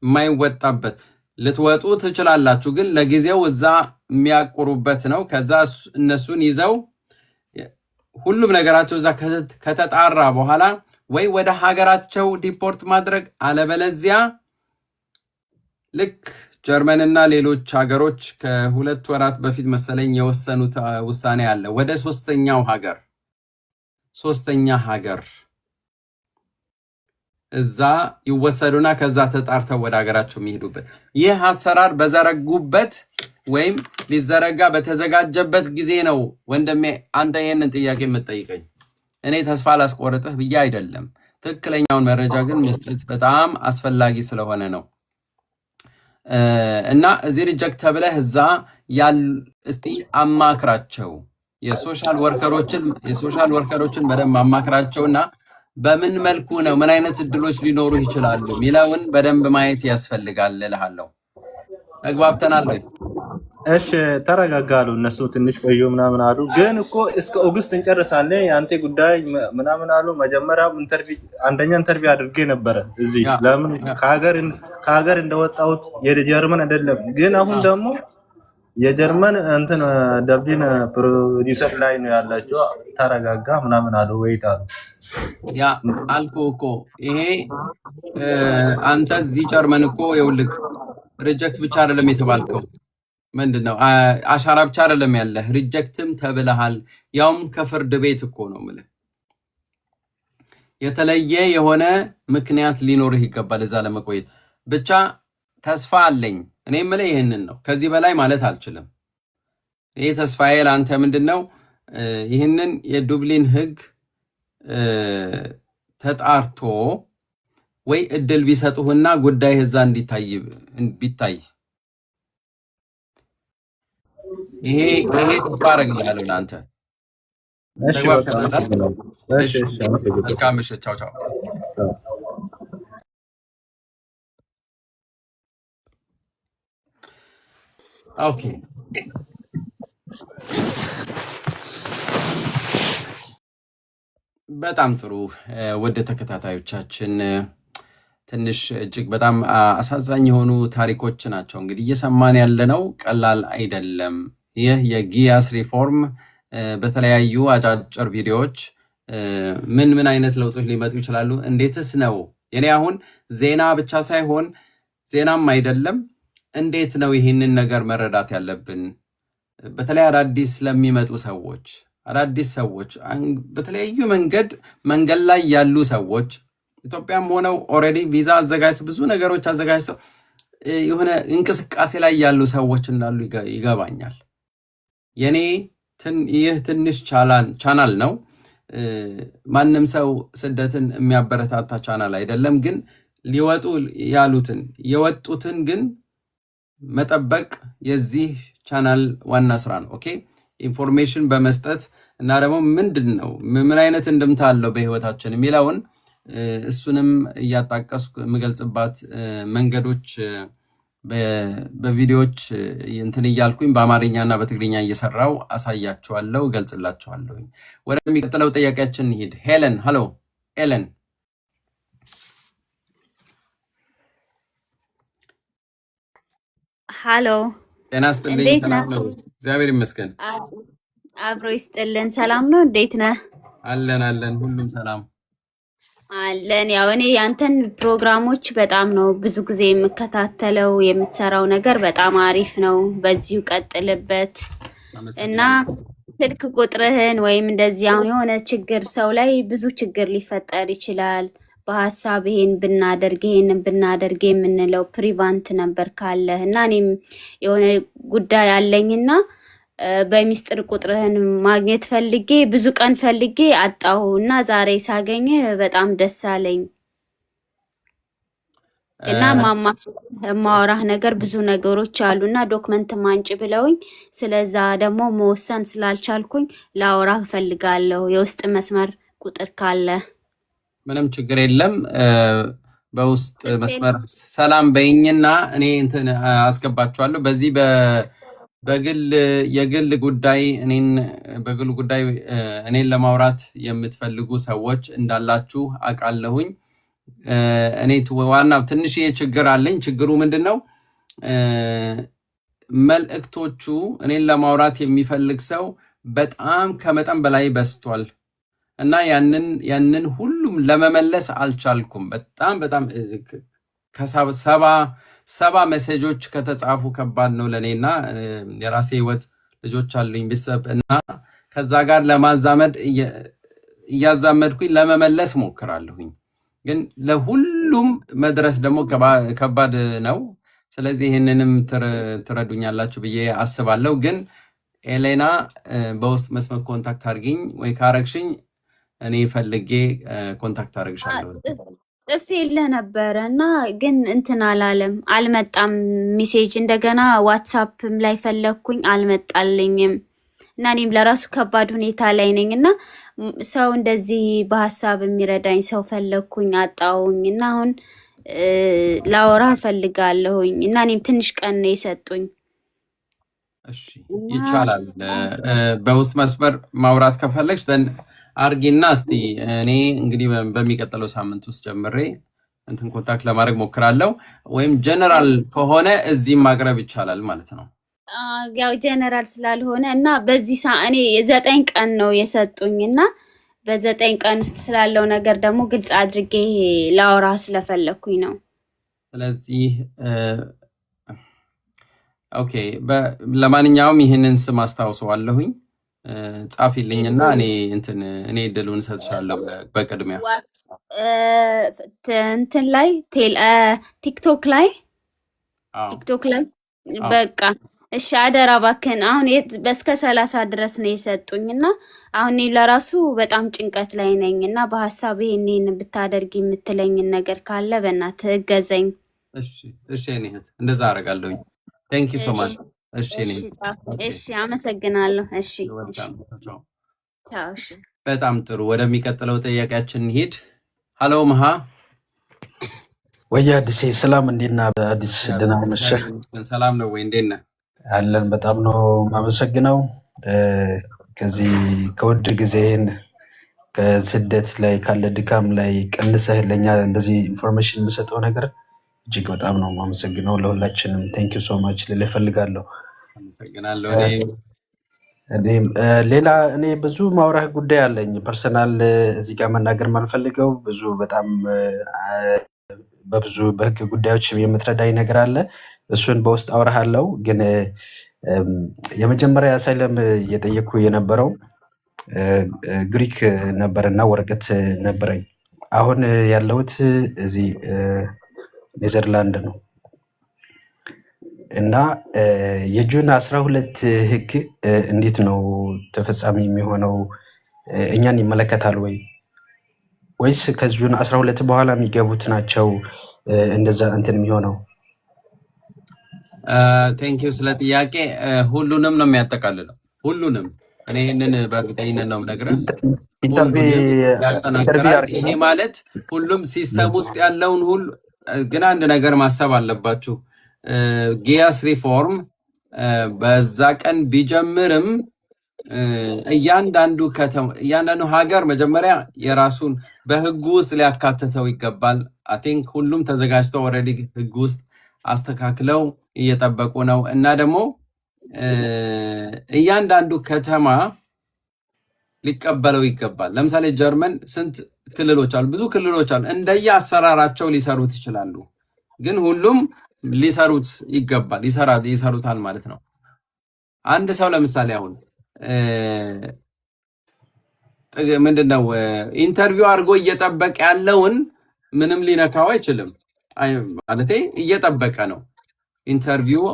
የማይወጣበት ልትወጡ ትችላላችሁ፣ ግን ለጊዜው እዛ የሚያቁሩበት ነው። ከዛ እነሱን ይዘው ሁሉም ነገራቸው እዛ ከተጣራ በኋላ ወይ ወደ ሀገራቸው ዲፖርት ማድረግ፣ አለበለዚያ ልክ ጀርመንና ሌሎች ሀገሮች ከ2 ወራት በፊት መሰለኝ የወሰኑት ውሳኔ አለ። ወደ ሶስተኛ ሀገር እዛ ይወሰዱና ከዛ ተጣርተው ወደ ሀገራቸው የሚሄዱበት። ይህ አሰራር በዘረጉበት ወይም ሊዘረጋ በተዘጋጀበት ጊዜ ነው ወንድሜ አንተ ይሄንን ጥያቄ የምትጠይቀኝ። እኔ ተስፋ ላስቆርጥህ ብዬ አይደለም። ትክክለኛውን መረጃ ግን መስጠት በጣም አስፈላጊ ስለሆነ ነው። እና እዚህ ሪጀክት ተብለህ እዛ እስቲ አማክራቸው። የሶሻል ወርከሮችን በደንብ አማክራቸውና በምን መልኩ ነው ምን አይነት እድሎች ሊኖሩ ይችላሉ ሚለውን በደንብ ማየት ያስፈልጋል እልሃለሁ። ተግባብተናል ወይ? እሺ ተረጋጋሉ። እነሱ ትንሽ ቆዩ ምናምን አሉ። ግን እኮ እስከ ኦገስት እንጨርሳለን ያንተ ጉዳይ ምናምን አሉ። መጀመሪያ አንደኛ ኢንተርቪው አድርጌ ነበረ እዚህ። ለምን ከሀገር እንደወጣሁት የጀርመን አይደለም። ግን አሁን ደግሞ የጀርመን እንትን ደብሊን ፕሮዲውሰር ላይ ነው ያላችሁ ተረጋጋ ምናምን አሉ ወይት አሉ ያ አልኩህ እኮ ይሄ አንተ እዚህ ጀርመን እኮ ይኸውልህ ሪጀክት ብቻ አይደለም የተባልከው ምንድነው አሻራ ብቻ አይደለም ያለህ ሪጀክትም ተብለሃል ያውም ከፍርድ ቤት እኮ ነው ማለት የተለየ የሆነ ምክንያት ሊኖርህ ይገባል እዛ ለመቆየት ብቻ ተስፋ አለኝ እኔ የምልህ ይሄንን ነው ከዚህ በላይ ማለት አልችልም ይሄ ተስፋዬ ላንተ ምንድነው ይሄንን የዱብሊን ህግ ተጣርቶ ወይ እድል ቢሰጡህና ጉዳይ እዛ እንዲታይ ቢታይ ይሄ ተስፋ አደርጋለሁ ላንተ እሺ መልካም ምሽት ቻው ቻው ኦኬ በጣም ጥሩ ወደ ተከታታዮቻችን ትንሽ እጅግ በጣም አሳዛኝ የሆኑ ታሪኮች ናቸው እንግዲህ እየሰማን ያለነው ቀላል አይደለም ይህ የጊያስ ሪፎርም በተለያዩ አጫጭር ቪዲዮዎች ምን አይነት ለውጦች ሊመጡ ይችላሉ እንዴትስ ነው የኔ አሁን ዜና ብቻ ሳይሆን ዜናም አይደለም እንዴት ነው ይሄንን ነገር መረዳት ያለብን በተለይ አዳዲስ ለሚመጡ ሰዎች በተለያዩ መንገድ ላይ ያሉ ሰዎች ኢትዮጵያም ሆነው ኦሬዲ ቪዛ አዘጋጅተው ብዙ ነገሮች አዘጋጅተው የሆነ እንቅስቃሴ ላይ ያሉ ሰዎች እንዳሉ ይገባኛል የኔ ይህ ትንሽ ቻናል ነው ማንም ሰው ስደትን የሚያበረታታ ቻናል አይደለም ግን ሊወጡ ያሉትን የወጡትን ግን መጠበቅ የዚህ ቻናል ዋና ስራ ነው ኦኬ ኢንፎርሜሽን በመስጠት እና ደግሞ ምንድነው ምን አይነት እንደምታ አለው በህይወታችን የሚለውን እሱንም እያጣቀስኩ የምገልጽባት መንገዶች በቪዲዮዎች እንትን እያልኩኝ በአማርኛና በትግርኛ እየሰራው አሳያችኋለሁ ገልጽላችኋለሁ ወደሚቀጥለው ጥያቄያችን እንሂድ ሄለን ሃሎ ሄለን ሃሎ ጤና ይስጥልኝ ሰላም ነው እግዚአብሔር ይመስገን አብሮ ይስጥልን ሰላም ነው እንዴት ነህ አለን ሁሉም ሰላም አለን ያው እኔ ያንተን ፕሮግራሞች በጣም ነው ብዙ ጊዜ የምከታተለው የምትሰራው ነገር በጣም አሪፍ ነው በዚሁ ቀጥልበት እና ስልክ ቁጥርህን ወይም እንደዚህ አሁን የሆነ ችግር ሰው ላይ ብዙ ችግር ሊፈጠር ይችላል በሐሳብ ይሄን ብናደርግ የምንለው ፕሪቫንት ነበር ካለ እና እኔም የሆነ ጉዳይ አለኝና በሚስጥር ቁጥርህን ማግኘት ፈልጌ ብዙ ቀን ፈልጌ አጣሁ እና ዛሬ ሳገኝ በጣም ደስ አለኝ እና ማማራህ ነገር ብዙ ነገሮች አሉና ዶክመንት ማንጭ ብለውኝ ስለዛ ደግሞ መወሰን ስላልቻልኩኝ ላወራህ ፈልጋለሁ የውስጥ መስመር ቁጥር ካለ ምንም ችግር የለም በውስጥ መስመር ሰላም በይኝና እኔ እንትን አስገባችኋለሁ በዚህ የግል ጉዳይ እኔን ለማውራት የምትፈልጉ ሰዎች እንዳላችሁ አውቃለሁኝ እኔ ዋናው ትንሽ ችግር አለኝ ችግሩ ምንድነው መልእክቶቹ እኔን ለማውራት የሚፈልግ ሰው በጣም ከመጠን በላይ በስቷል እና ያንን ሁሉም ለመመለስ አልቻልኩም በጣም ከሰባ ሜሴጆች ከተጻፉ ከባድ ነው ለኔና የራሴ ህይወት ልጆች አሉኝ ቤተሰብ እና ከዛ ጋር ለማዛመድ እያዛመድኩኝ ለመመለስ ሞክራለሁኝ ግን ለሁሉም መድረስ ደግሞ ከባድ ነው ስለዚህ ይሄንንም ትረዱኛላችሁ ብዬ አስባለሁ ግን ኤሌና በውስጥ መስመር ኮንታክት አድርጊኝ ወይ ካረግሽኝ እኔ ፈልጌ ኮንታክት አድርግሻለሁ ጽፌልህ ነበረ እና ግን እንትን አልመጣም ሜሴጅ እንደገና ዋትስአፕም ላይ ፈለኩኝ አልመጣልኝም እና እኔም ለራሱ ከባድ ሁኔታ ላይ ነኝ እና ሰው እንደዚህ በሐሳብ የሚረዳኝ ሰው ፈለኩኝ አጣውኝ እና አሁን ላወራ ፈልጋለሁኝ እና እኔም ትንሽ ቀን ነው የሰጡኝ እሺ ይቻላል በውስጥ መስመር ማውራት ከፈለግሽ አርጊና እስቲ እኔ እንግዲህ በሚቀጥለው ሳምንት ውስጥ ጀምሬ እንትን ኮንታክት ለማድረግ ሞክራለሁ ወይም ጀነራል ከሆነ እዚህም ማቅረብ ይቻላል ማለት ነው ያው ጀነራል ስላልሆነ እና በዚህ እኔ 9 ቀን ነው የሰጡኝና በ9 ቀን ውስጥ ስላለው ነገር ደግሞ ግልጽ አድርጌ ላውራ ስለፈለኩኝ ነው። ስለዚህ ኦኬ፣ ለማንኛውም ይህንን ስም አስታውሰዋለሁኝ። ጻፊልኝና እኔ እድሉን ሰጥሻለሁ። በቅድሚያ እንትን ላይ ቲክቶክ ላይ በቃ እሺ፣ አደራ እባክህን። አሁን በስከ 30 ድረስ ነው የሰጡኝና አሁን እኔ ለራሱ በጣም ጭንቀት ላይ ነኝና በሐሳብ ይሄንን ብታደርጊ የምትለኝን ነገር ካለ በእናትህ እገዘኝ። እሺ እኔ እንደዛ አደርጋለሁ። ቴንክ ዩ ሶ ማች። እሺ አመሰግናለሁ። እሺ በጣም ጥሩ። ወደሚቀጥለው ጥያቄያችን እንሂድ። ሀሎ መሃ ወይ አዲስ ሰላም፣ እንዴት ነህ? አዲስ ደህና ነህ? ሰላም ነው ወይ? እንዴት ነህ? አለን። በጣም ነው የማመሰግነው። ከዚህ ከውድ ጊዜን ከስደት ላይ ካለ ድካም ላይ ቀንሰህ ለኛ እንደዚህ ኢንፎርሜሽን የምሰጠው ነገር እጅግ በጣም ነው የማመሰግነው። ለሁላችንም ቴንክ ዩ ሶ ማች ልል እፈልጋለሁ። አመሰግናለሁ። ሌላ እኔ ብዙ ማውራህ ጉዳይ አለኝ ፐርሰናል፣ እዚህ ጋር መናገር ማልፈልገው ብዙ በጣም በብዙ በህግ ጉዳዮች የምትረዳኝ ነገር አለ። እሱን በውስጥ አውራሃለሁ። ግን የመጀመሪያ አሳይለም እየጠየኩ የነበረው ግሪክ ነበርና ወረቀት ነበረኝ። አሁን ያለሁት እዚህ ኔዘርላንድ ነው እና የጁን 12 ህግ እንዴት ነው ተፈጻሚ የሚሆነው? እኛን ይመለከታል ወይ ወይስ ከጁን 12 በኋላ የሚገቡት ናቸው እንደዛ እንትን የሚሆነው? ቴንክ ዩ ስለ ጥያቄ። ሁሉንም ነው የሚያጠቃልለው። ሁሉንም እኔ ይህንን በእርግጠኝነት ነው የምነግርህ። ያጠናክራል። ይሄ ማለት ሁሉም ሲስተም ውስጥ ያለውን ሁሉ። ግን አንድ ነገር ማሰብ አለባችሁ። ጊያስ ሪፎርም በዛ ቀን ቢጀምርም እያንዳንዱ ሀገር መጀመሪያ የራሱን በህጉ ውስጥ ሊያካትተው ይገባል። አይ ቲንክ ሁሉም ተዘጋጅተው ኦልሬዲ ህጉ ውስጥ አስተካክለው እየጠበቁ ነው። እና ደግሞ እያንዳንዱ ከተማ ሊቀበለው ይገባል። ለምሳሌ ጀርመን ስንት ክልሎች አሉ? ብዙ ክልሎች አሉ። እንደየ አሰራራቸው ሊሰሩት ይችላሉ። ግን ሁሉም ሊሰሩት ይገባል፣ ይሰሩታል ማለት ነው። አንድ ሰው ለምሳሌ አሁን ምንድነው ኢንተርቪው አድርጎ እየጠበቀ ያለውን ምንም ሊነካው አይችልም። ማለቴ እየጠበቀ ነው። ኢንተርቪው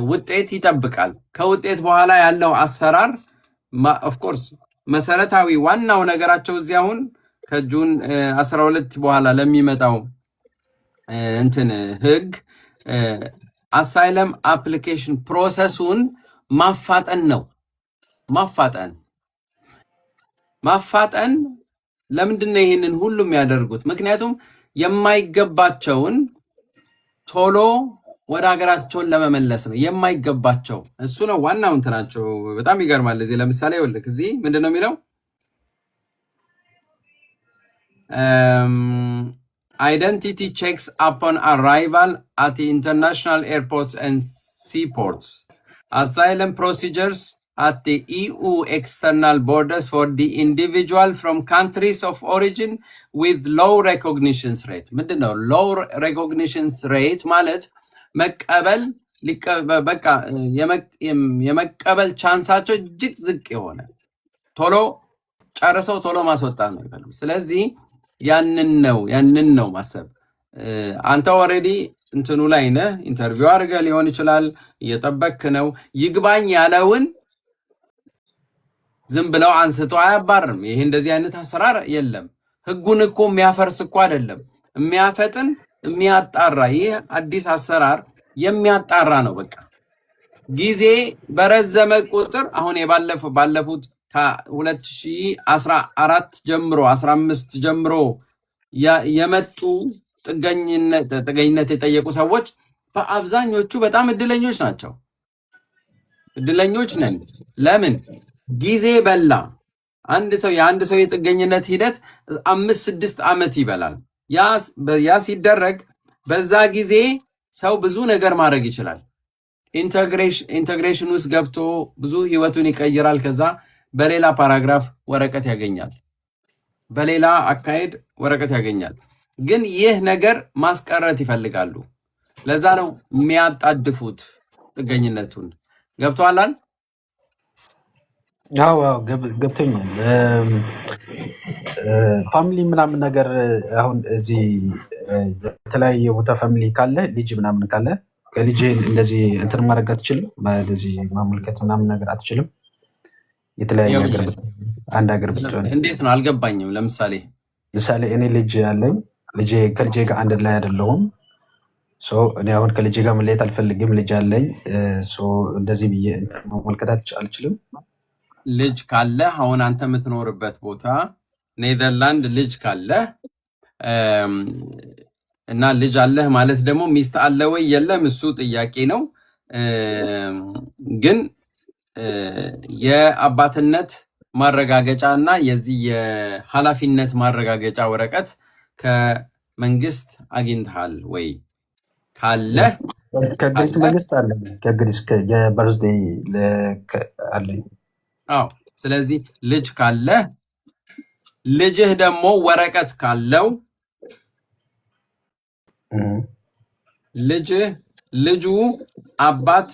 ውጤት ይጠብቃል። ከውጤት በኋላ ያለው አሰራር ኦፍኮርስ መሰረታዊ ዋናው ነገራቸው እዚህ አሁን ከጁን 12 በኋላ ለሚመጣው እንትን ህግ አሳይለም አፕሊኬሽን ፕሮሰሱን ማፋጠን ነው። ማፋጠን ለምንድን ነው ይህንን ሁሉም ያደርጉት? ምክንያቱም የማይገባቸውን ቶሎ ወደ ሀገራቸውን ለመመለስ ነው። የማይገባቸው እሱ ነው ዋናው እንትናቸው። በጣም ይገርማል። እዚህ ለምሳሌ ይኸውልህ እዚህ ምንድን ነው የሚለው? identity checks upon arrival at the international airports and seaports, asylum procedures at the EU external borders for the individual from countries of origin with low recognition rate. ምንድነው low recognition rate ማለት? መቀበል በቃ የመቀበል ቻንሳቸው እጅግ ዝቅ የሆነ ቶሎ ጨርሰው ቶሎ ማስወጣት ነው ይፈልጉ። ስለዚህ ያንን ነው ማሰብ። አንተ ኦልሬዲ እንትኑ ላይ ነህ፣ ኢንተርቪው አድርገህ ሊሆን ይችላል፣ እየጠበክ ነው። ይግባኝ ያለውን ዝም ብለው አንስቶ አያባርም። ይሄ እንደዚህ አይነት አሰራር የለም። ህጉን እኮ የሚያፈርስ እኮ አይደለም፣ የሚያፈጥን የሚያጣራ። ይህ አዲስ አሰራር የሚያጣራ ነው። በቃ ጊዜ በረዘመ ቁጥር አሁን ባለፉት ከ2014 ጀምሮ 15 ጀምሮ የመጡ ጥገኝነት የጠየቁ ሰዎች በአብዛኞቹ በጣም እድለኞች ናቸው። እድለኞች ነን። ለምን? ጊዜ በላ። የአንድ ሰው የጥገኝነት ሂደት 5-6 ዓመት ይበላል። ያ ሲደረግ በዛ ጊዜ ሰው ብዙ ነገር ማድረግ ይችላል። ኢንተግሬሽን ውስጥ ገብቶ ብዙ ህይወቱን ይቀይራል። ከዛ በሌላ ፓራግራፍ ወረቀት ያገኛል፣ በሌላ አካሄድ ወረቀት ያገኛል። ግን ይህ ነገር ማስቀረት ይፈልጋሉ። ለዛ ነው የሚያጣድፉት ጥገኝነቱን። ገብቶሃል? አዎ ገብቶኛል። ፋሚሊ ምናምን ነገር አሁን እዚህ የተለያየ ቦታ ፋሚሊ ካለ ልጅ ምናምን ካለ ከልጅ እንደዚህ እንትን ማድረግ አትችልም፣ እንደዚህ ማመልከት ምናምን ነገር አትችልም። የተለያየ ሀገር አንድ ሀገር ብትሆን እንዴት ነው አልገባኝም። ለምሳሌ እኔ ልጅ አለኝ፣ ከልጄ ጋር አንድ ላይ አይደለሁም። እኔ አሁን ከልጄ ጋር መለየት አልፈልግም። ልጅ አለኝ፣ እንደዚህ ብዬ ማመልከት አልችልም። ልጅ ካለ አሁን አንተ የምትኖርበት ቦታ ኔዘርላንድ ልጅ ካለ እና ልጅ አለህ ማለት ደግሞ ሚስት አለ ወይ የለም፣ እሱ ጥያቄ ነው። ግን የአባትነት ማረጋገጫ እና የዚህ የኃላፊነት ማረጋገጫ ወረቀት ከመንግስት አግኝተሃል ወይ? ካለ ከግሪክ መንግስት አለ፣ ከግሪክ የበርዝዴይ አለኝ። አዎ። ስለዚህ ልጅ ካለ ልጅህ ደግሞ ወረቀት ካለው ልጁ አባት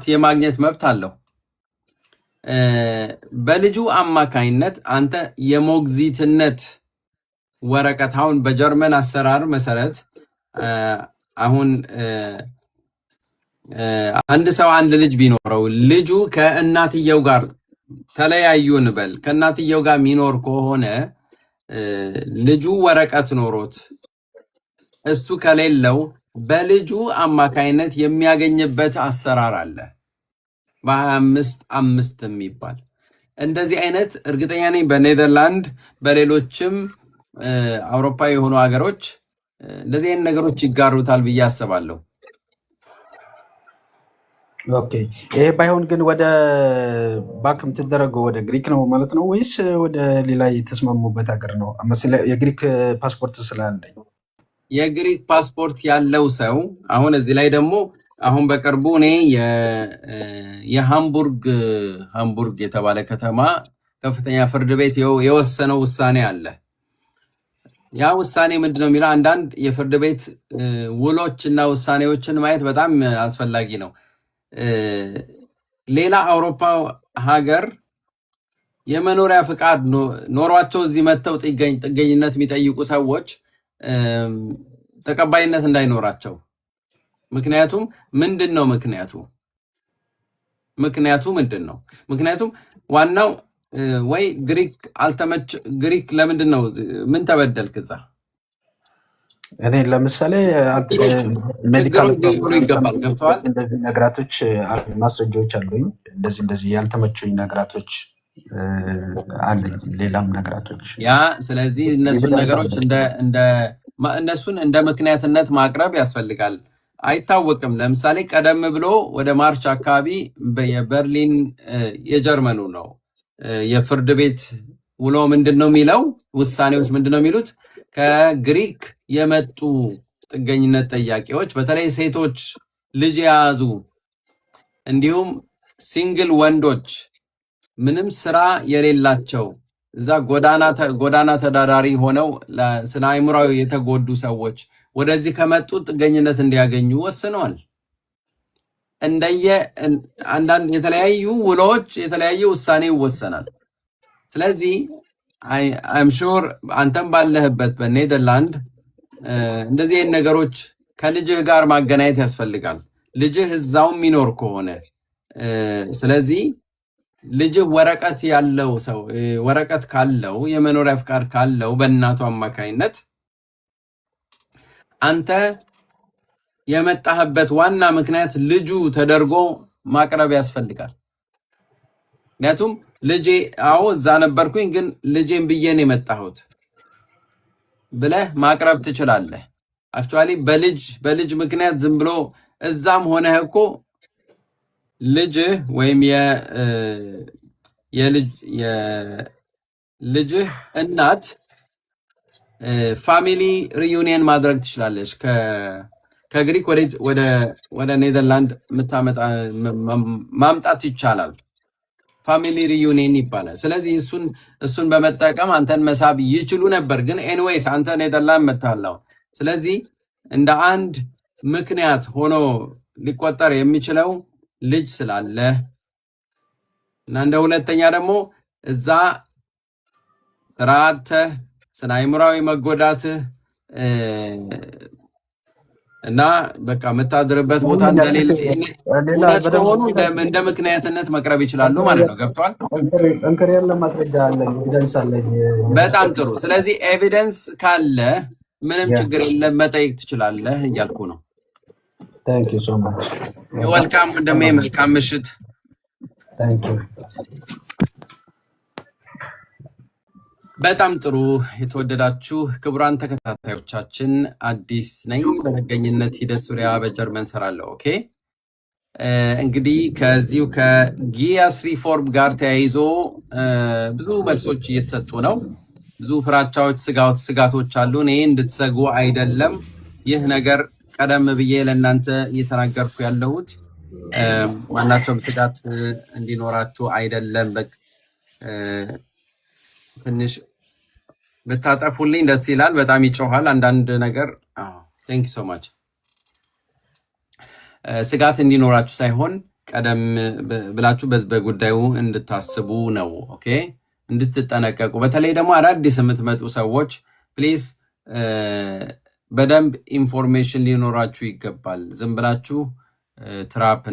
የማግኘት መብት አለው። በልጁ አማካይነት አንተ የሞግዚትነት ወረቀት አሁን በጀርመን አሰራር መሰረት አሁን አንድ ሰው አንድ ልጅ ቢኖረው ልጁ ከእናትየው ጋር ተለያዩ እንበል። ከእናትየው ጋር የሚኖር ከሆነ ልጁ ወረቀት ኖሮት እሱ ከሌለው በልጁ አማካይነት የሚያገኝበት አሰራር አለ፣ በ25/5 የሚባል እንደዚህ አይነት። እርግጠኛ ነኝ በኔዘርላንድ በሌሎችም አውሮፓ የሆኑ ሀገሮች እንደዚህ አይነት ነገሮች ይጋሩታል ብዬ አስባለሁ። ኦኬ። ይሄ ባይሆን ግን ወደ ባክ የምትደረገው ወደ ግሪክ ነው ማለት ነው ወይስ ወደ ሌላ የተስማሙበት ሀገር ነው? የግሪክ ፓስፖርት ስላለኝ የግሪክ ፓስፖርት ያለው ሰው አሁን እዚህ ላይ ደግሞ አሁን በቅርቡ እኔ የሃምቡርግ የተባለ ከተማ ከፍተኛ ፍርድ ቤት የወሰነው ውሳኔ አለ። ያ ውሳኔ ምንድነው የሚለው? አንዳንድ የፍርድ ቤት ውሎች እና ውሳኔዎችን ማየት በጣም አስፈላጊ ነው። ሌላ አውሮፓ ሀገር የመኖሪያ ፍቃድ ኖሯቸው እዚህ መጥተው ጥገኝነት የሚጠይቁ ሰዎች ተቀባይነት እንዳይኖራቸው። ምክንያቱም ምንድን ነው ምክንያቱ ምንድን ነው? ምክንያቱም ዋናው ወይ ግሪክ ለምንድን ነው? ምን ተበደልክ እዛ? እኔ ለምሳሌ ሜዲካል ይገባል። ገብተዋል። እንደዚህ ነገራቶች ማስረጃዎች አሉኝ። እንደዚህ ያልተመቹኝ ነገራቶች አለኝ፣ ሌላም ነገራቶች ያ። ስለዚህ እነሱን ነገሮች እነሱን እንደ ምክንያትነት ማቅረብ ያስፈልጋል። አይታወቅም። ለምሳሌ ቀደም ብሎ ወደ ማርች አካባቢ የበርሊን የጀርመኑ ነው የፍርድ ቤት ውሎ ምንድን ነው የሚለው? ውሳኔዎች ምንድን ነው የሚሉት? ከግሪክ የመጡ ጥገኝነት ጠያቂዎች በተለይ ሴቶች፣ ልጅ የያዙ እንዲሁም ሲንግል ወንዶች፣ ምንም ስራ የሌላቸው እዛ ጎዳና ተዳዳሪ ሆነው ስነ አእምሯዊ የተጎዱ ሰዎች ወደዚህ ከመጡ ጥገኝነት እንዲያገኙ ወስነዋል። አንዳንድ የተለያዩ ውሎች የተለያየ ውሳኔ ይወሰናል። ስለዚህ አይም ሹር አንተም ባለህበት በኔዘርላንድ እንደዚህ አይነት ነገሮች ከልጅህ ጋር ማገናኘት ያስፈልጋል። ልጅህ እዛው የሚኖር ከሆነ ስለዚህ ልጅህ ወረቀት ካለው የመኖሪያ ፍቃድ ካለው በእናቱ አማካይነት አንተ የመጣህበት ዋና ምክንያት ልጁ ተደርጎ ማቅረብ ያስፈልጋል። ምክንያቱም ልጄ እዛ ነበርኩኝ ግን ልጄን ብዬ ነው የመጣሁት ብለህ ማቅረብ ትችላለህ። አክቹዋሊ በልጅ ምክንያት ዝም ብሎ እዛም ሆነህ እኮ ልጅህ ወይም የልጅህ እናት ፋሚሊ ሪዩኒየን ማድረግ ትችላለች ከግሪክ ወደ ኔዘርላንድ ማምጣት ይቻላል። ፋሚሊ ሪዩኒየን ይባላል። ስለዚህ እሱን በመጠቀም አንተን መሳብ ይችሉ ነበር። ግን ኤኒዌይስ አንተ ኔዘርላንድ መጥተሃል። ስለዚህ እንደ አንድ ምክንያት ሆኖ ሊቆጠር የሚችለው ልጅ ስላለ እና እንደ ሁለተኛ ደግሞ እዛ ስራተህ ስነ አእምሯዊ መጎዳትህ እና በቃ የምታድርበት ቦታ እንደሌለ እውነት ከሆኑ እንደ ምክንያትነት መቅረብ ይችላሉ ማለት ነው። ገብቷል? ጠንከር ያለ ማስረጃ አለኝ፣ ኤቪደንስ አለኝ። በጣም ጥሩ። ስለዚህ ኤቪደንስ ካለ ምንም ችግር የለም፣ መጠየቅ ትችላለህ እያልኩ ነው። ታንክ ዩ ሶ ማች። ወልካም ወንድሜ፣ መልካም ምሽት። ታንክ ዩ። በጣም ጥሩ። የተወደዳችሁ ክቡራን ተከታታዮቻችን አዲስ ነኝ። በጥገኝነት ሂደት ዙሪያ በጀርመን ሰራለሁ። ኦኬ እንግዲህ ከዚሁ ከጊያስ ሪፎርም ጋር ተያይዞ ብዙ መልሶች እየተሰጡ ነው። ብዙ ፍራቻዎች፣ ስጋቶች አሉ። እኔ እንድትሰጉ አይደለም። ይህ ነገር ቀደም ብዬ ለእናንተ እየተናገርኩ ያለሁት ማናቸውም ስጋት እንዲኖራችሁ አይደለም። ትንሽ ብታጠፉልኝ ደስ ይላል። በጣም ይጮሃል አንዳንድ ነገር። ቴንክ ዩ ሶ ማች። ስጋት እንዲኖራችሁ ሳይሆን ቀደም ብላችሁ በጉዳዩ እንድታስቡ ነው። ኦኬ እንድትጠነቀቁ። በተለይ ደግሞ አዳዲስ የምትመጡ ሰዎች ፕሊዝ በደንብ ኢንፎርሜሽን ሊኖራችሁ ይገባል። ዝም ብላችሁ ትራፕ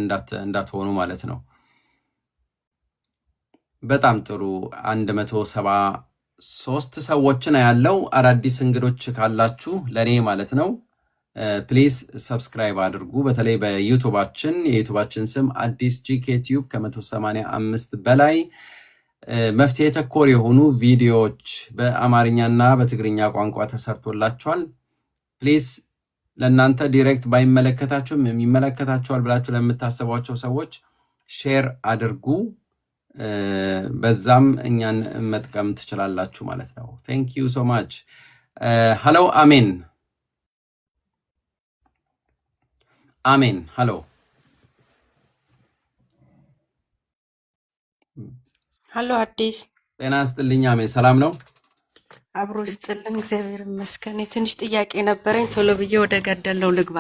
እንዳትሆኑ ማለት ነው። በጣም ጥሩ። 173 ሰዎችን ያለው አዳዲስ እንግዶች ካላችሁ ለኔ ማለት ነው ፕሊዝ ሰብስክራይብ አድርጉ። በተለይ የዩቱባችን ስም አዲስ ጂኬ ቲዩብ ከ185 በላይ መፍትሄ ተኮር የሆኑ ቪዲዮዎች በአማርኛና በትግርኛ ቋንቋ ተሰርቶላችኋል። ፕሊዝ ለእናንተ ዲሬክት ባይመለከታችሁም የሚመለከታችኋል ብላችሁ ለምታስቧቸው ሰዎች ሼር አድርጉ። በዛም እኛን መጥቀም ትችላላችሁ ማለት ነው። ቴንክ ዩ ሶ ማች። ሃሎ አሜን አሜን። ሃሎ ሃሎ አዲስ ጤና ይስጥልኝ። አሜን ሰላም ነው? አብሮ ይስጥልን፣ እግዚአብሔር ይመስገን። ትንሽ ጥያቄ ነበረኝ፣ ቶሎ ብዬ ወደ ገደለው ልግባ።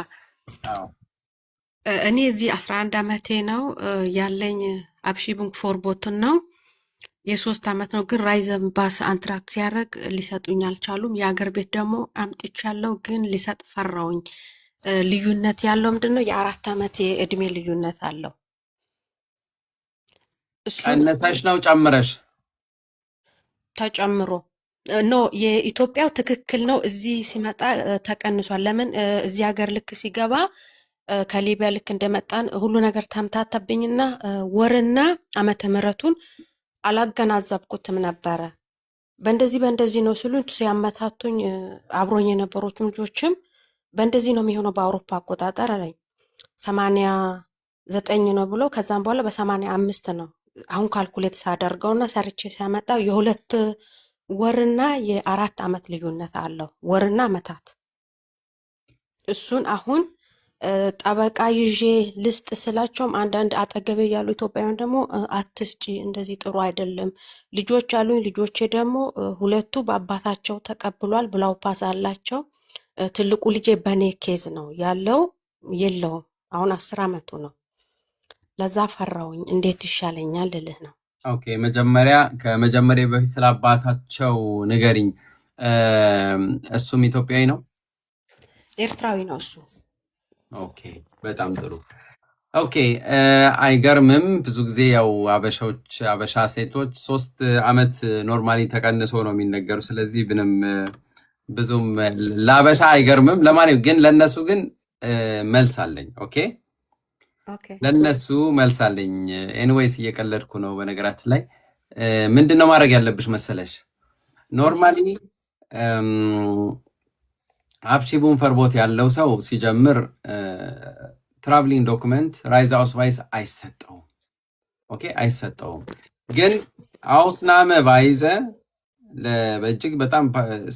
እኔ እዚህ 11 ዓመቴ ነው ያለኝ። አብሺቡንግ ፎርቦትን ነው የ3 ዓመት ነው። ግን ራይዘን ባስ አንትራክት ሲያደርግ ሊሰጡኝ አልቻሉም። የአገር ቤት ደግሞ አምጥቻለሁ፣ ግን ሊሰጥ ፈራውኝ። ልዩነት ያለው ምንድነው? የ4 ዓመት የእድሜ ልዩነት አለው። እሱ ቀነሰሽ ነው ጨምረሽ? ተጨምሮ ኖ የኢትዮጵያው ትክክል ነው። እዚህ ሲመጣ ተቀንሷል። ለምን እዚህ ሀገር ልክ ሲገባ ከሊቢያ ልክ እንደመጣን ሁሉ ነገር ተምታታብኝና ወርና ዓመተ ምሕረቱን አላገናዘብኩትም ነበረ። በእንደዚህ ነው ሲሉኝ ሲያመታቱኝ አብሮኝ የነበሩት ልጆችም በእንደዚህ ነው የሚሆነው በአውሮፓ አቆጣጠር ላይ 89 ነው ብሎ ከዛም በኋላ በ85 ነው አሁን ካልኩሌት ሳደርገውና ሰርቼ ሲያመጣው የ2 ወርና የ4 ዓመት ልዩነት አለው። ወርና ዓመታት እሱን አሁን ጠበቃ ይዤ ልስጥ ስላቸውም አንዳንድ አጠገቤ ያሉ ኢትዮጵያውያን ደግሞ አትስጪ፣ እንደዚህ ጥሩ አይደለም፣ ልጆች አሉኝ። ልጆቼ ደግሞ 2ቱ በአባታቸው ተቀብሏል ብለው ፓስ አላቸው። ትልቁ ልጄ በኔ ኬዝ ነው ያለው፣ የለውም። አሁን 10 ዓመቱ ነው። ለዛ ፈራውኝ። እንዴት ይሻለኛል ልልህ ነው። ኦኬ ከመጀመሪያ በፊት ስለ አባታቸው ንገሪኝ። እሱም ኢትዮጵያዊ ነው? ኤርትራዊ ነው እሱ። ኦኬ በጣም ጥሩ። ኦኬ አይገርምም። ብዙ ጊዜ ያው አበሻ ሴቶች 3 ዓመት ኖርማሊ ተቀንሶ ነው የሚነገሩ። ስለዚህ ምንም ብዙም ለአበሻ አይገርምም። ለማንኛውም ግን ለነሱ ግን መልስ አለኝ። ኦኬ ለነሱ መልስ አለኝ። ኤኒዌይስ እየቀለድኩ ነው። በነገራችን ላይ ምንድነው ማድረግ ያለብሽ መሰለሽ? ኖርማሊ አብሺቡን ፈርቦት ያለው ሰው ሲጀምር ትራቭሊንግ ዶክመንት ራይዝ አውስቫይስ አይሰጠውም። ኦኬ አይሰጠውም። ግን አውስናመ ቫይዘ በእጅግ በጣም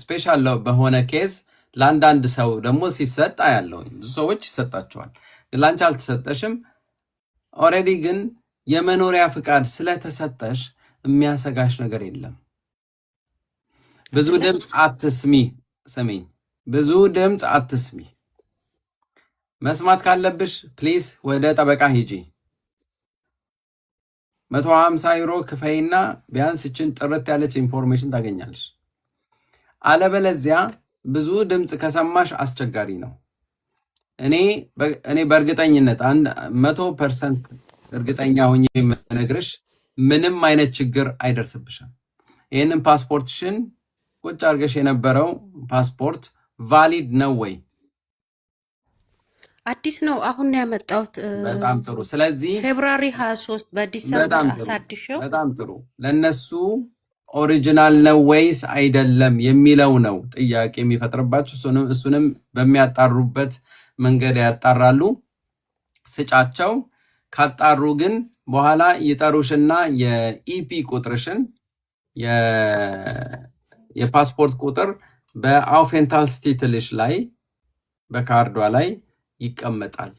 ስፔሻል በሆነ ኬዝ ለአንዳንድ ሰው ደግሞ ሲሰጥ አያለሁኝ። ብዙ ሰዎች ይሰጣቸዋል፣ ግን ላንቺ አልተሰጠሽም። ኦልሬዲ ግን የመኖሪያ ፍቃድ ስለተሰጠሽ የሚያሰጋሽ ነገር የለም። ብዙ ድምፅ አትስሚ። ስሚኝ፣ ብዙ ድምፅ አትስሚ። መስማት ካለብሽ ፕሊዝ ወደ ጠበቃ ሂጂ። 150 ዩሮ ክፈይና ቢያንስ እችን ጥርት ያለች ኢንፎርሜሽን ታገኛለሽ። አለበለዚያ ብዙ ድምፅ ከሰማሽ አስቸጋሪ ነው። እኔ በእርግጠኝነት 100% እርግጠኛ ሆኜ የምነግርሽ ምንም አይነት ችግር አይደርስብሽም። ይህንን ፓስፖርትሽን ቁጭ አድርገሽ የነበረው ፓስፖርት ቫሊድ ነው ወይ? አዲስ ነው፣ አሁን ነው ያመጣሁት። በጣም ጥሩ። ስለዚህ ፌብሩዋሪ 23 በዲሰምበር አሳድሸው። በጣም ጥሩ። ለነሱ ኦሪጂናል ነው ወይስ አይደለም የሚለው ነው ጥያቄ የሚፈጥርባችሁ። እሱንም በሚያጣሩበት መንገድ ያጣራሉ። ስጫቸው። ካጣሩ ግን በኋላ ይጠሩሽና የኢፒ ቁጥርሽን የፓስፖርት ቁጥር በአውፌንታል ስቲትልሽ ላይ በካርዷ ላይ ይቀመጣል።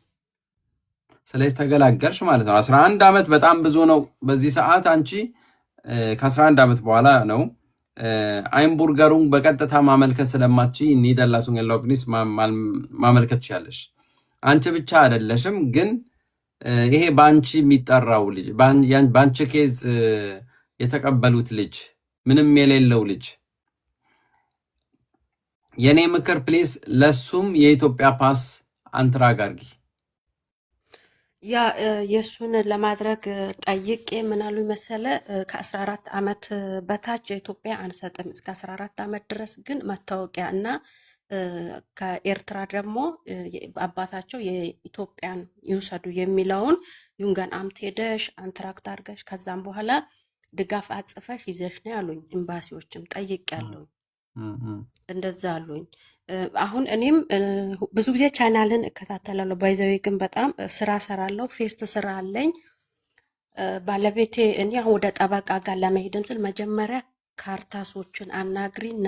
ስለዚህ ተገላገልሽ ማለት ነው። 11 ዓመት በጣም ብዙ ነው። በዚህ ሰዓት አንቺ ከ11 ዓመት በኋላ ነው አይምቡርገሩን በቀጥታ ማመልከት ስለማቺ ኒደርላሱን የላውፕኒስ ማመልከት ትችላለሽ። አንቺ ብቻ አይደለሽም፣ ግን ይሄ በአንቺ የሚጠራው ልጅ በአንቺ ኬዝ የተቀበሉት ልጅ ምንም የሌለው ልጅ የኔ ምክር ፕሌስ ለሱም የኢትዮጵያ ፓስ አንትራግ አድርጊ። ያ የእሱን ለማድረግ ጠይቄ ምናሉ መሰለ ከ14 ዓመት በታች የኢትዮጵያ አንሰጥም፣ እስከ 14 ዓመት ድረስ ግን መታወቂያ እና ከኤርትራ ደግሞ አባታቸው የኢትዮጵያን ይውሰዱ የሚለውን ዩንገን አምት ሄደሽ አንትራክት አድርገሽ ከዛም በኋላ ድጋፍ አጽፈሽ ይዘሽ ነው ያሉኝ። ኤምባሲዎችም ጠይቄያለሁ፣ እንደዛ አሉኝ። አሁን እኔም ብዙ ጊዜ ቻናልን እከታተላለሁ። ባይዘዌ ግን በጣም ስራ ሰራለሁ፣ ፌስት ስራ አለኝ። ባለቤቴ እኔ አሁን ወደ ጠበቃ ጋር ለመሄድን ስል መጀመሪያ ካርታሶችን አናግሪና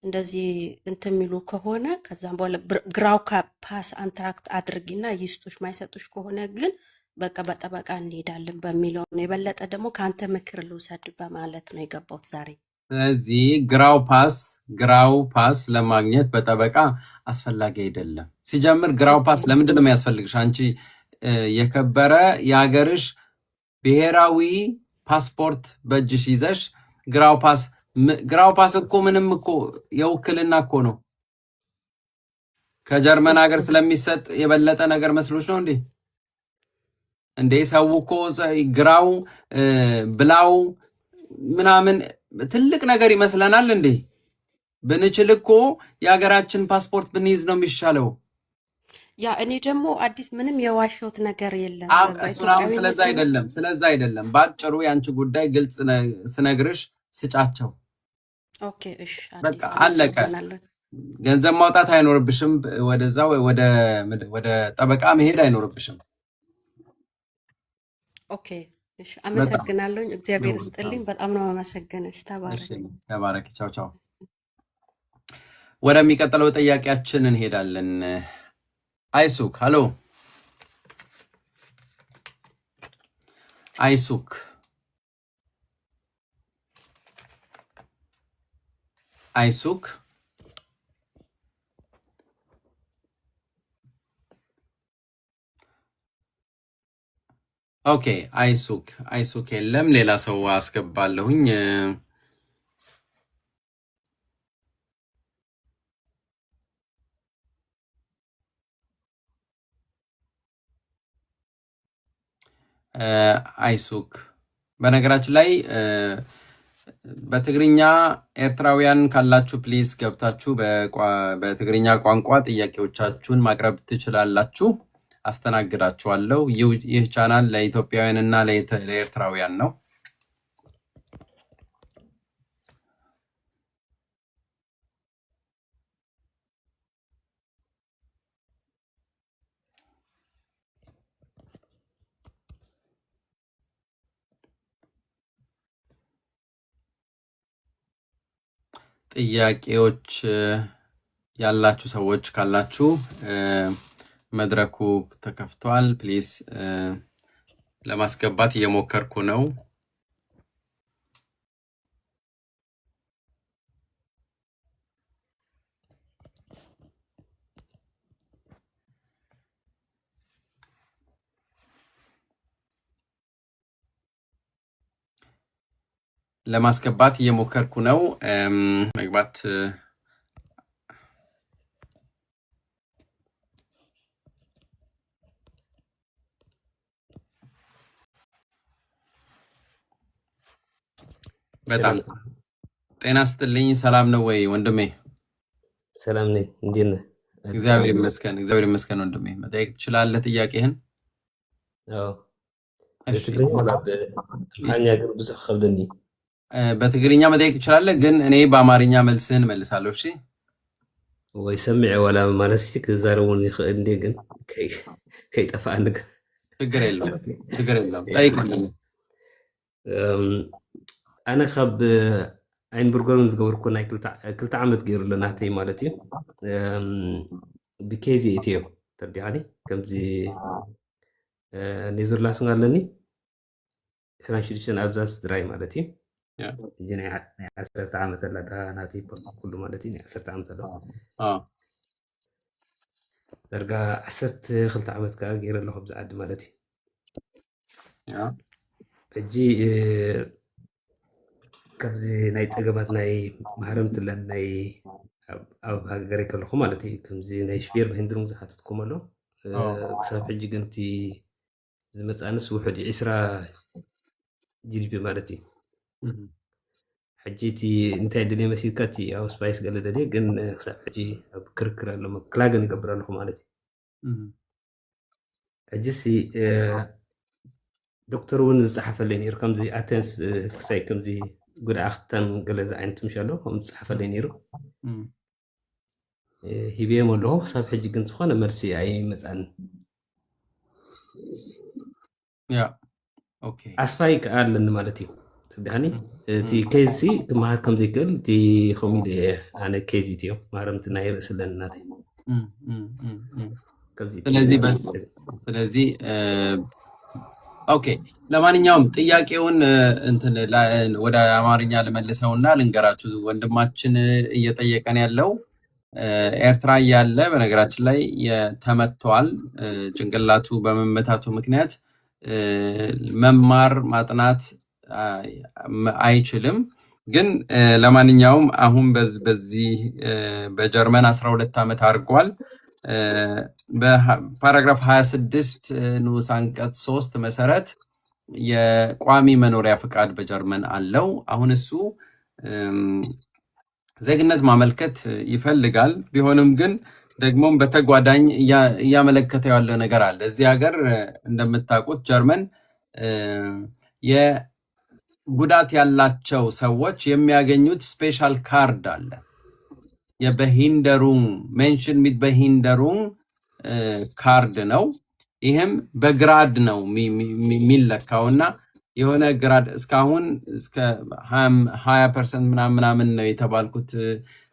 እንደዚህ እንትን የሚሉ ከሆነ ከዛም በኋላ ግራው ፓስ አንትራክት አድርጊና ይስጡሽ፣ ማይሰጡሽ ከሆነ ግን በቃ በጠበቃ እንሄዳለን በሚለው ነው። የበለጠ ደግሞ ከአንተ ምክር ልውሰድ በማለት ነው የገባሁት ዛሬ። ስለዚህ ግራው ፓስ ለማግኘት በጠበቃ አስፈላጊ አይደለም። ሲጀምር ግራው ፓስ ለምንድን ነው የሚያስፈልግሽ? አንቺ የከበረ የሀገርሽ ብሔራዊ ፓስፖርት በእጅሽ ይዘሽ ግራው ፓስ እኮ ምንም እኮ የውክልና እኮ ነው። ከጀርመን ሀገር ስለሚሰጥ የበለጠ ነገር መስሎች ነው እንዴ? ሰው እኮ ግራው ብላው ምናምን ትልቅ ነገር ይመስለናል እንዴ? ብንችል እኮ የሀገራችን ፓስፖርት ብንይዝ ነው የሚሻለው። ያ እኔ ደግሞ አዲስ ምንም የዋሸሁት ነገር የለም። ስለዛ አይደለም። ባጭሩ ያንቺ ጉዳይ ግልጽ ስነግርሽ ስጫቸው። ኦኬ እሺ፣ በቃ አለቀ። ገንዘብ ማውጣት አይኖርብሽም። ወደዛ ወደ ጠበቃ መሄድ አይኖርብሽም። ኦኬ እሺ፣ አመሰግናለሁ። እግዚአብሔር ይስጥልኝ። በጣም ነው አመሰግነሽ። ተባረክ። ቻው ቻው። ወደሚቀጥለው ጥያቄያችን እንሄዳለን። አይሱክ ሃሎ። አይሱክ ኦኬ። አይሱክ የለም። ሌላ ሰው አስገባለሁኝ። አይሱክ በነገራችን ላይ በትግርኛ ኤርትራውያን ካላችሁ ፕሊዝ ገብታችሁ በትግርኛ ቋንቋ ጥያቄዎቻችሁን ማቅረብ ትችላላችሁ። አስተናግዳችኋለሁ። ይህ ቻናል ለኢትዮጵያውያን እና ለኤርትራውያን ነው። ጥያቄዎች ያላችሁ ሰዎች ካላችሁ መድረኩ ተከፍቷል። ፕሊዝ ለማስገባት እየሞከርኩ ነው። መግባት በጣም ጤና ይስጥልኝ። ሰላም ነው ወይ ወንድሜ? ሰላም ነኝ። እንዴት ነህ? እግዚአብሔር ይመስገን ወንድሜ። መጠየቅ ትችላለህ ጥያቄህን? አዎ። በትግርኛ ወላ በአማርኛ ግን ብዙሕ ከብደኒ። በትግርኛ መጠየቅ ትችላለህ፣ ግን እኔ በአማርኛ መልስህን መልሳለሁ። እሺ ወይ ሰምዐ ወላ ማለት ሲ ክዛረቡን ይኽእል እንዴ? ግን ከይጠፋእ ነገር ችግር የለውም ጠይቅልኝ። ኣነ ካብ ኣይንቡርገርን ዝገበርኩ ናይ 2 ዓመት ገይሩሎ ናተይ ማለት እዩ። ብኬዚ እትዮ ተርዲሓኒ ከምዚ ኔዘርላንድስ ኣለኒ 26 ኣብዛዝ ድራይ ማለት እዩ። እዚ ናይ 10 ዓመት ኣላታ ናተይ ኩሉ ማለት እዩ። ናይ 10 ዓመት ኣላ ደርጋ 12 ዓመት ከዓ ገይረ ኣለኹ ኣብዚ ዓዲ ማለት እዩ። ሕጂ ካብዚ ናይ ፀገማት ናይ ማህረምትለን ናይ ኣብ ሃገረይ ከለኹ ማለት እዩ ከምዚ ናይ ሽፌር መሄንድሩም ዝሓትትኩም ኣሎ ክሳብ ሕጂ ግን እቲ ዝመፃንስ ውሕድ 20 ጂዲፒ ማለት እዩ። ሕጂ እቲ እንታይ ደልየ መሲልካ እቲ ኣብ ስፓይስ ገለ ደልየ ግን ክሳብ ሕጂ ኣብ ክርክር ኣሎ ክላገን ይገብር ኣለኹ ማለት እዩ። ሕጂሲ ዶክተር እውን ዝፀሓፈለይ ነይሩ ከምዚ ኣተንስ ክሳይ ከምዚ ጉዳ ኣኽተን ገለ ዝዓይነት ምሽ ኣሎ ከምኡ ዝፀሓፈለይ ነይሩ ሂብዮም ኣለኹ። ክሳብ ሕጂ ግን ዝኾነ መልሲ ኣይመፃን። ኣስፋይ ከዓ ኣለኒ ማለት እዩ ተድሓኒ እቲ ኬዚ ክመሃር ከም ዘይክእል እቲ ከምኡ ኢለ ኣነ ኬዚ እትዮ ማረምቲ ናይ ርእሲ ኣለኒ ናተይ። ስለዚህ ኦኬ ለማንኛውም ጥያቄውን እንትን ወደ አማርኛ ልመልሰውና ልንገራችሁ። ወንድማችን እየጠየቀን ያለው ኤርትራ ያለ በነገራችን ላይ ተመቷል። ጭንቅላቱ በመመታቱ ምክንያት መማር ማጥናት አይችልም። ግን ለማንኛውም አሁን በዚህ በጀርመን 12 ዓመት አድርጓል። በፓራግራፍ 26 ንዑስ አንቀጽ 3 መሰረት የቋሚ መኖሪያ ፍቃድ በጀርመን አለው። አሁን እሱ ዜግነት ማመልከት ይፈልጋል። ቢሆንም ግን ደግሞም በተጓዳኝ እያመለከተ ያለው ነገር አለ። እዚህ ሀገር እንደምታውቁት ጀርመን የጉዳት ያላቸው ሰዎች የሚያገኙት ስፔሻል ካርድ አለ። የበሂንደሩንግ ሜንሽን ሚት በሂንደሩንግ ካርድ ነው። ይህም በግራድ ነው የሚለካውና የሆነ ግራድ እስካሁን እስከ 20% ምናምን ነው የተባልኩት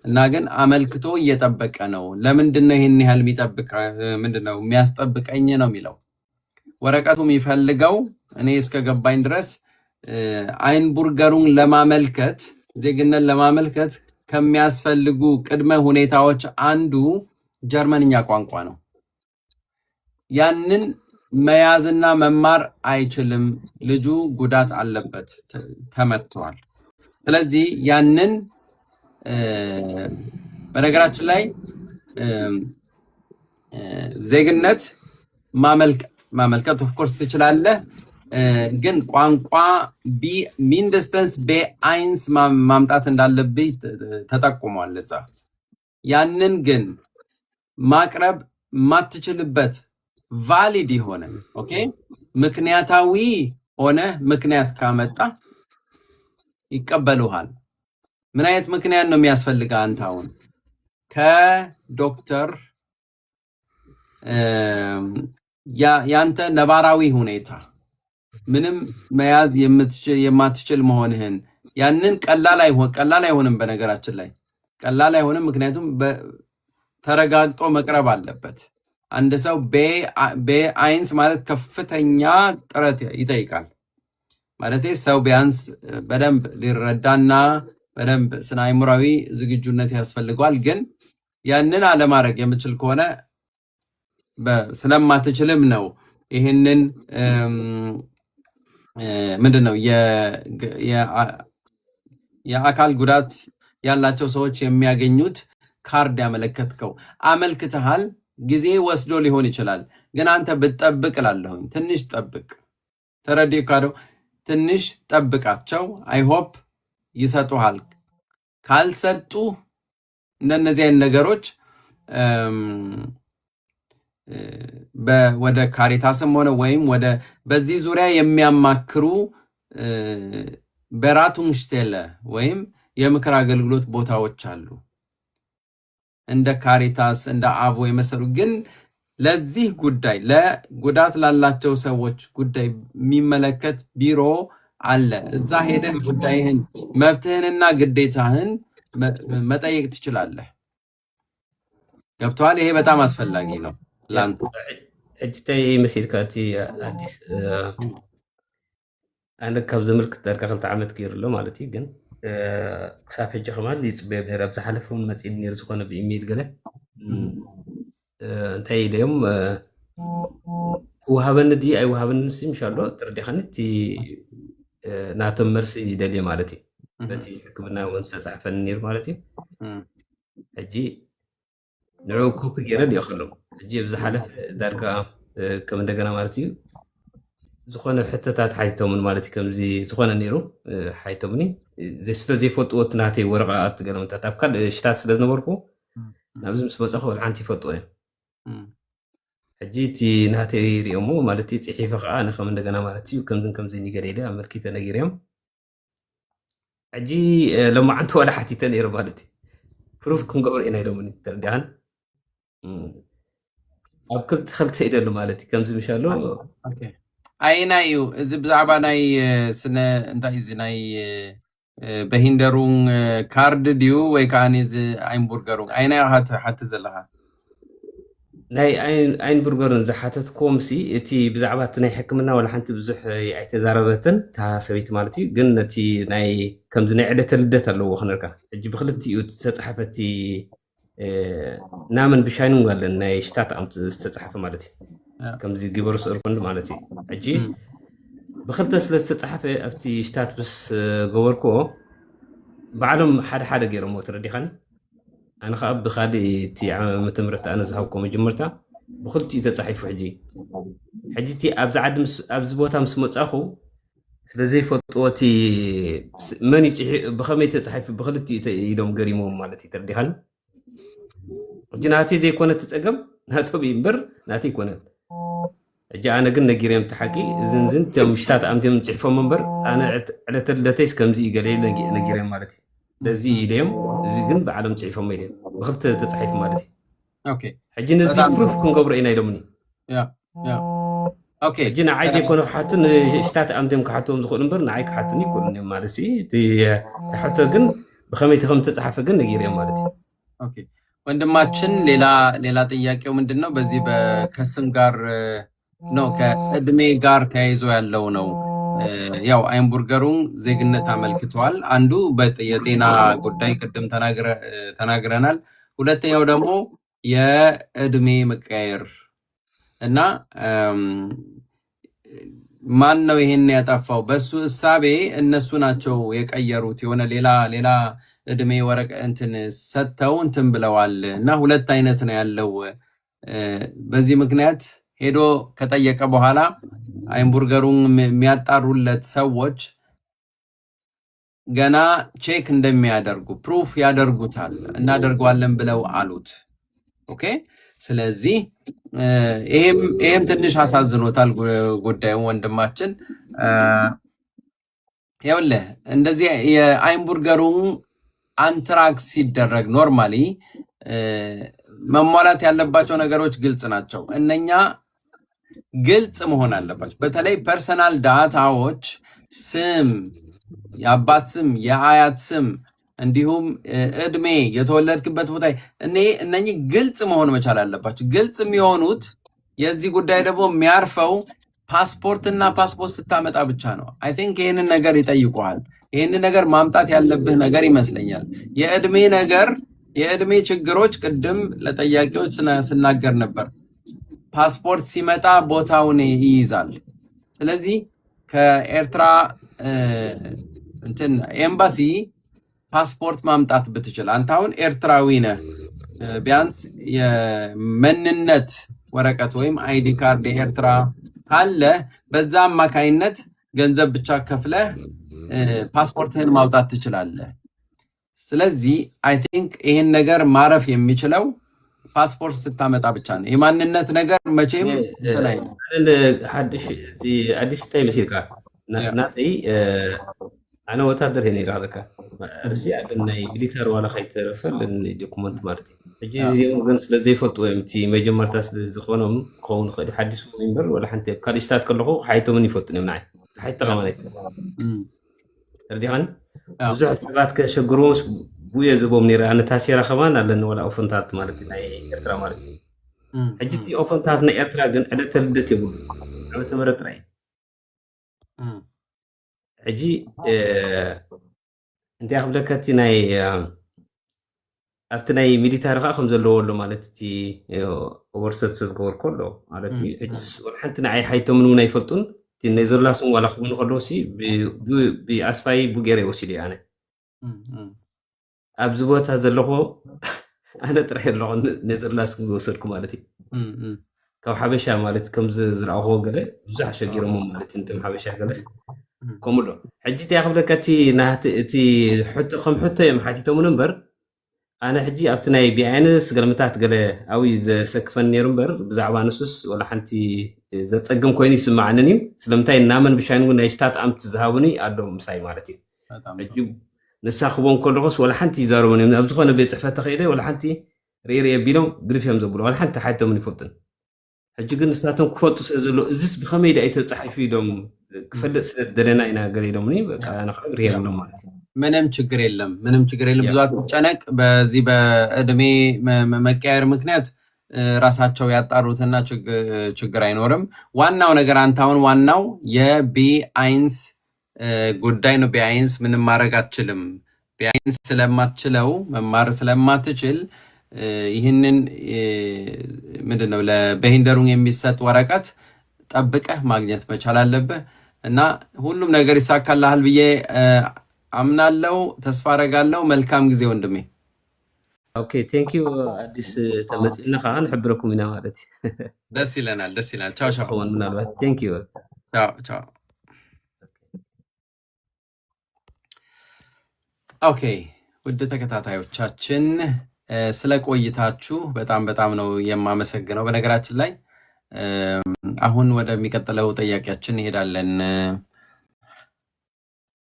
እና ግን አመልክቶ እየጠበቀ ነው። ለምንድነው ይሄን ያህል የሚጠብቅ ምንድነው የሚያስጠብቀኝ ነው የሚለው ወረቀቱ የሚፈልገው። እኔ እስከገባኝ ድረስ አይንቡርገሩን ለማመልከት ዜግነት ለማመልከት ከሚያስፈልጉ ቅድመ ሁኔታዎች አንዱ ጀርመንኛ ቋንቋ ነው። ያንን መያዝና መማር አይችልም። ልጁ ጉዳት አለበት፣ ተመቷል። ስለዚህ ያንን በነገራችን ላይ ዜግነት ማመልከት ኦፍ ኮርስ ትችላለህ፣ ግን ቋንቋ ሚንደስተንስ በአይንስ ማምጣት እንዳለብኝ ተጠቁሟል እዛ። ያንን ግን ማቅረብ ማትችልበት ቫሊድ የሆነ ኦኬ ምክንያታዊ ሆነ ምክንያት ካመጣ ይቀበሉሃል። ምን አይነት ምክንያት ነው የሚያስፈልገው? አንተ አሁን ከዶክተር ያንተ ነባራዊ ሁኔታ ምንም መያዝ የማትችል መሆንህን ያንን ቀላል አይሆንም። በነገራችን ላይ ቀላል አይሆንም። ምክንያቱም ተረጋግጦ መቅረብ አለበት። አንድ ሰው ቤአይንስ ማለት ከፍተኛ ጥረት ይጠይቃል። ማለት ሰው ቢያንስ በደንብ ሊረዳና በደንብ ስነ አእምሯዊ ዝግጁነት ያስፈልገዋል። ግን ያንን አለማድረግ የምችል ከሆነ ስለማትችልም ነው ይህንን ምንድነው የአካል ጉዳት ያላቸው ሰዎች የሚያገኙት ካርድ ያመለከትከው። አመልክተሃል፣ ጊዜ ወስዶ ሊሆን ይችላል። ግን አንተ ብትጠብቅ እላለሁኝ። ትንሽ ጠብቅ። ተረዲ ካዶ ትንሽ ጠብቃቸው። አይሆፕ ይሰጡሃል። ካልሰጡ እንደነዚህ አይነት ነገሮች ወደ ካሪታስም ሆነ ወይም ወደ በዚህ ዙሪያ የሚያማክሩ በራቱንሽቴለ ወይም የምክር አገልግሎት ቦታዎች አሉ፣ እንደ ካሪታስ እንደ አቮ የመሰሉ። ግን ለዚህ ጉዳይ ለጉዳት ላላቸው ሰዎች ጉዳይ የሚመለከት ቢሮ አለ። እዛ ሄደህ ጉዳይህን መብትህንና ግዴታህን መጠየቅ ትችላለህ። ገብቶሃል? ይሄ በጣም አስፈላጊ ነው ላንተ። ሕጅተይ መሲልካ እቲ አዲስ ኣነ ካብ ዘመልክት ዳርጋ 2 ዓመት ገይሩሎ ማለት እዩ። ግን ክሳብ ሕጂ ከማል ይፅበዮ ነይረ። ኣብ ዝሓለፈ እውን መፂድ ነይሩ ዝኾነ ብኢሜል ገለ እንታይ ኢለዮም ውሃበኒ ዲ ኣይውሃበኒ ንስ ምሻሎ ትርዲኻኒ እቲ ናቶም መርሲ ይደልየ ማለት እዩ። በቲ ሕክምና እውን ዝተፃሕፈኒ ነይሩ ማለት እዩ። ሕጂ ንዑ ኮፒ ገይረ ድዮ ከሎም ሕጂ ኣብ ዝሓለፈ ዳርጋ ከም እንደገና ማለት እዩ ዝኾነ ሕቶታት ሓይቶምን ማለት እዩ። ከምዚ ዝኾነ ነይሩ ሓይቶምኒ ስለ ዘይፈልጥዎ እቲ ናተይ ወረቓት ገለመታት ኣብ ካልእ ሽታት ስለ ዝነበርኩ ናብዚ ምስ በፀኸ ወልዓንቲ ይፈልጥዎ እዮም። ሕጂ እቲ ናተይ ሪኦሞ ማለት እዩ ፅሒፈ ከዓ ንከም እንደገና ማለት እዩ ከምዚ ንገለ ኢለ ኣመልኪተ ነጊር እዮም። ሕጂ ሎማዓንቲ ዋላ ሓቲተ ነይሩ ማለት እዩ ፕሩፍ ክንገብሮ ኢና ኢሎምኒ ተረዲኻን ኣብ ክልተ ኢደሉ ማለት እዩ ከምዚ ምሻሎ ኣይና እዩ እዚ ብዛዕባ ናይ ስነ እንታይ እዚ ናይ በሂንደሩን ካርድ ድዩ ወይ ከዓ እዚ ኣይንቡርገሩን ኣይና ሓቲ ዘለካ ናይ ኣይንቡርገሩን ዝሓተትኩም ሲ እቲ ብዛዕባ እቲ ናይ ሕክምና ወላ ሓንቲ ብዙሕ ኣይተዛረበትን እታ ሰበይቲ ማለት እዩ። ግን ነቲ ናይ ከምዚ ናይ ዕለተ ልደት ኣለዎ ክነርካ ሕጂ ብክልቲኡ ዝተፃሓፈቲ ናመን ብሻይኑን ጋለን ናይ ሽታት ኣምቲ ዝተፃሓፈ ማለት እዩ። ከምዚ ግበሩ ስእርኩንዲ ማለት እዩ። ሕጂ ብክልተ ስለ ዝተፃሓፈ ኣብቲ ሽታት ምስ ገበርክዎ ባዕሎም ሓደ ገይሮሞ ትረዲኻኒ። ኣነ ከዓ ብካሊእ እቲ ዓመተ ምህረት ኣነ ዝሃብኮ መጀመርታ ብክልቲኡ ተፃሒፉ ሕጂ እቲ ኣብዚ ዓዲ ኣብዚ ቦታ ምስ መፃኹ ስለዘይፈልጥዎ እቲ መን ብከመይ ተፃሒፉ ብክልቲኡ ኢሎም ገሪሞም ማለት እዩ ተረዲኻኒ። ሕጂ ናተይ ዘይኮነ ትፀገም ናቶም እምበር ናተይ ይኮነን። ሕጂ ኣነ ግን ነጊርዮም ተሓቂ እዝንዝን ቶም ሽታት ኣምትዮም ፅሒፎም እምበር ኣነ ዕለተ ልደተይስ ከምዚ ገለ ነጊርዮም ማለት እዩ። ለዚ ኢልዮም እዚ ግን ብዓለም ፅሒፎም ኢልዮም ብክልተ ተፃሒፉ ማለት እዩ። ሕጂ ነዚ ፕሩፍ ክንገብሮ ኢና ኢሎምኒ። ሕጂ ንዓይ ዘይኮነ ክሓቱ ሽታት ኣምትዮም ክሓትዎም ዝኽእሉ እምበር ንዓይ ክሓቱን ይክእሉን እዮም ማለት እዩ። እቲ ተሕቶ ግን ብከመይቲ ከም ተፃሓፈ ግን ነጊርዮም ማለት እዩ። ወንድማችን ሌላ ጥያቄው ምንድን ነው? በዚህ ከስም ጋር ነው ከእድሜ ጋር ተያይዞ ያለው ነው። ያው አይንቡርገሩን ዜግነት አመልክተዋል። አንዱ የጤና ጉዳይ ቅድም ተናግረናል። ሁለተኛው ደግሞ የእድሜ መቀየር እና ማን ነው ይሄን ያጠፋው? በሱ እሳቤ እነሱ ናቸው የቀየሩት። የሆነ ሌላ እድሜ ወረቀ እንትን ሰጥተው እንትን ብለዋል እና ሁለት አይነት ነው ያለው። በዚህ ምክንያት ሄዶ ከጠየቀ በኋላ አይንቡርገሩን የሚያጣሩለት ሰዎች ገና ቼክ እንደሚያደርጉ ፕሩፍ ያደርጉታል እናደርገዋለን ብለው አሉት። ኦኬ። ስለዚህ ይሄም ትንሽ አሳዝኖታል ጉዳዩ ወንድማችን። ይኸውልህ እንደዚህ የአይንቡርገሩን አንትራክስ ሲደረግ ኖርማሊ መሟላት ያለባቸው ነገሮች ግልጽ ናቸው። እነኛ ግልጽ መሆን አለባቸው። በተለይ ፐርሰናል ዳታዎች፣ ስም፣ የአባት ስም፣ የአያት ስም እንዲሁም እድሜ የተወለድክበት ቦታ እነኚህ ግልጽ መሆን መቻል አለባቸው። ግልጽ የሚሆኑት የዚህ ጉዳይ ደግሞ የሚያርፈው ፓስፖርትና ፓስፖርት ስታመጣ ብቻ ነው። አይ ቲንክ ይህንን ነገር ይጠይቁሃል። ይህንን ነገር ማምጣት ያለብህ ነገር ይመስለኛል። የእድሜ ነገር የእድሜ ችግሮች ቅድም ለጠያቂዎች ስናገር ነበር። ፓስፖርት ሲመጣ ቦታውን ይይዛል። ስለዚህ ከኤርትራ ኤምባሲ ፓስፖርት ማምጣት ብትችል አንተ አሁን ኤርትራዊ ነህ፣ ቢያንስ የመንነት ወረቀት ወይም አይዲ ካርድ የኤርትራ ካለ በዛ አማካይነት ገንዘብ ብቻ ከፍለህ ፓስፖርትህን ማውጣት ትችላለህ። ስለዚህ አይ ቲንክ ይህን ነገር ማረፍ የሚችለው ፓስፖርት ስታመጣ ብቻ ነው። የማንነት ነገር መቼም ላይ ነው። አዲስ ታይ መስልካ ናተይ አነ ወታደር ሄኔ ራለካ እርሲ አደናይ ሚሊተር ዋላ ኸይተረፈል ዶኩመንት ማለት እጂ ዚኦም ግን ስለዘይ ፈልጡ ወይም ቲ መጀመርታ ስለዝኾኖም ኮን ኸዲ ሐዲሱ ሜምበር ወላ ሓንቲ ካልሽታት ከለኹ ሓይቶምን ይፈጡን ናይ ሓይተ ከማለት ርዲኻን ብዙሕ ሰባት ከሸግሮስ ቡየ ዝቦም ነይረ ኣነ ታሲራ ከማን ኣለኒ ወላ ኦፈንታት ማለት ናይ ኤርትራ ማለት ሕጂ እቲ ኦፈንታት ናይ ኤርትራ ግን ዕለተ ልደት የብሉ ዓመተ ምህረት ጥራይ ሕጂ እንታይ ክብለካ እቲ ናይ ኣብቲ ናይ ሚሊታሪ ከዓ ከም ዘለዎ ኣሎ ማለት እቲ ኦቨርሰት ዝገበር ከሎ ማለት ሕጂ ሓንቲ ንዓይ ሓይቶምን እውን ኣይፈልጡን እቲ ናይ ዘላስን ዋላ ክብኑ ከለዉ ሲ ብኣስፋይ ቡጌረ ይወሲድ እየ ኣነ ኣብዚ ቦታ ዘለኹ ኣነ ጥራይ ኣለኹ ነዘላስን ዝወሰድኩ ማለት እዩ ካብ ሓበሻ ማለት ከምዚ ዝረኣኽዎ ገለ ብዙሕ ሸጊሮሞ ማለት እንተም ሓበሻ ገለስ ከምሎ ሕጂ እንታይ ክብለካ እቲ ሕቶ ከም ሕቶ እዮም ሓቲቶምን እምበር ኣነ ሕጂ ኣብቲ ናይ ቢኣይንስ ገለመታት ገለ ኣብይ ዘሰክፈን ነይሩ እምበር ብዛዕባ ንሱስ ወላ ሓንቲ ዘፀግም ኮይኑ ይስማዓንን እዩ ስለምንታይ እናመን ብሻይን እውን ናይ ሽታት ኣምቲ ዝሃቡኒ ኣሎ ምሳይ ማለት እዩ ሕጂ ንሳኽቦም ከለኹስ ወላ ሓንቲ ይዛረቡን እዮም ኣብ ዝኾነ ቤት ፅሕፈት ተኸይደ ወላ ሓንቲ ርኤ ኣቢሎም ግድፍ እዮም ዘብሉ ወላ ሓንቲ ሓይቶምን ይፈልጡን ሕጂ ግን ንሳቶም ክፈልጡ ስለ ዘሎ እዚስ ብኸመይ ዳ ተፃሒፉ ኢሎም ክፈልጥ ስለደለና ኢና ገለ ኢሎምኒ በቃ ንኽብር የብሎም ማለት እዩ ምንም ችግር የለም ብዙ አትጨነቅ። በዚህ በእድሜ መቀያየር ምክንያት ራሳቸው ያጣሩትና ችግር አይኖርም። ዋናው ነገር አንተ አሁን ዋናው የቢአይንስ ጉዳይ ነው። ቢአይንስ ምንም ማድረግ አትችልም። ቢአይንስ ስለማትችለው መማር ስለማትችል ይህንን ምንድነው ለበሂንደሩን የሚሰጥ ወረቀት ጠብቀህ ማግኘት መቻል አለብህ እና ሁሉም ነገር ይሳካልሃል ብዬ አምናለሁ፣ ተስፋ አደርጋለሁ። መልካም ጊዜ ወንድሜ። ኦኬ ቴንክ ዩ አዲስ ተመጽና ካን ሕብረኩም ኢና ማለት ደስ ይለናል። ቻው ቻው። ምናልባት ቴንክ ዩ ቻው። ኦኬ ውድ ተከታታዮቻችን ስለ ቆይታችሁ በጣም ነው የማመሰግነው። በነገራችን ላይ አሁን ወደሚቀጥለው ጥያቄያችን እንሄዳለን።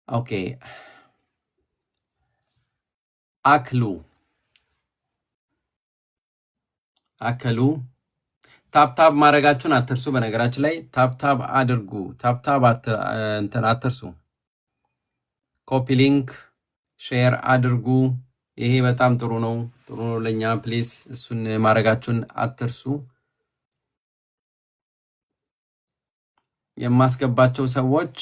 ኦኬ አከሉ ታፕታፕ ማድረጋችሁን አትርሱ። በነገራችን ላይ ታፕታፕ አድርጉ። ታፕታፕ አትርሱ። ኮፒ ሊንክ ሼር አድርጉ። ይሄ በጣም ጥሩ ነው ለኛ። ፕሊዝ እሱን ማድረጋችሁን አትርሱ። የማስገባቸው ሰዎች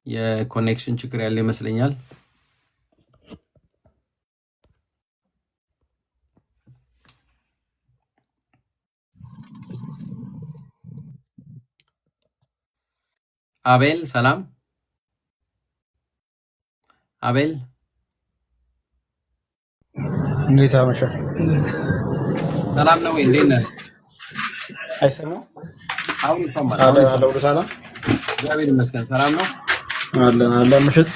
የኮኔክሽን ችግር ያለ ይመስለኛል። አቤል ሰላም። አቤል እንዴት አመሻ? ሰላም ነው ወይ? እንዴት ነህ? አይሰማም? አሁን ይሰማል። አለ ሰላም። እግዚአብሔር ይመስገን። ሰላም ነው አለን። ምሽት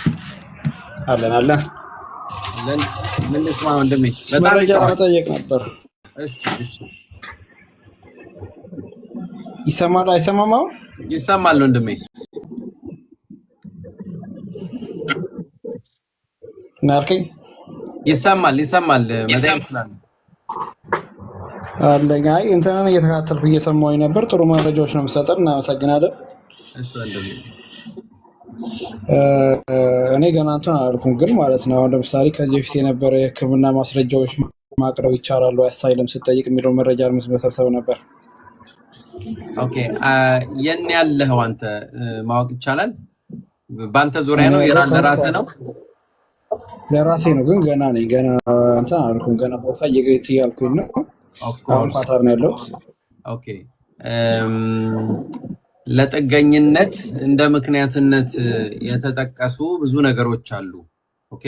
አለን። ምን ልስማ ወንድሜ? በጣም መረጃ መጠየቅ ነበር። እሺ ይሰማል አይሰማም? አሁን ይሰማል ወንድሜ። ናልከኝ ይሰማል። መደብ ይችላል አለኝ። አይ እንትናን እየተከታተልኩ እየሰማሁኝ ነበር። ጥሩ መረጃዎች ነው የምሰጠን። እናመሰግናለን። እሺ ወንድሜ። እኔ ገና እንትን አላልኩም፣ ግን ማለት ነው አሁን ለምሳሌ ከዚህ በፊት የነበረ የሕክምና ማስረጃዎች ማቅረብ ይቻላል ወይ አሳይለም ስጠይቅ የሚለው መረጃ መሰብሰብ ነበር። ኦኬ የን ያለኸው አንተ ማወቅ ይቻላል? በአንተ ዙሪያ ነው ለራስህ ነው? ለራሴ ነው፣ ግን ገና ነኝ። ገና እንትን አላልኩም። ገና ቦታ እያልኩኝ ነው። አሁን ኳታር ነው ያለሁት። ኦኬ ለጥገኝነት እንደ ምክንያትነት የተጠቀሱ ብዙ ነገሮች አሉ። ኦኬ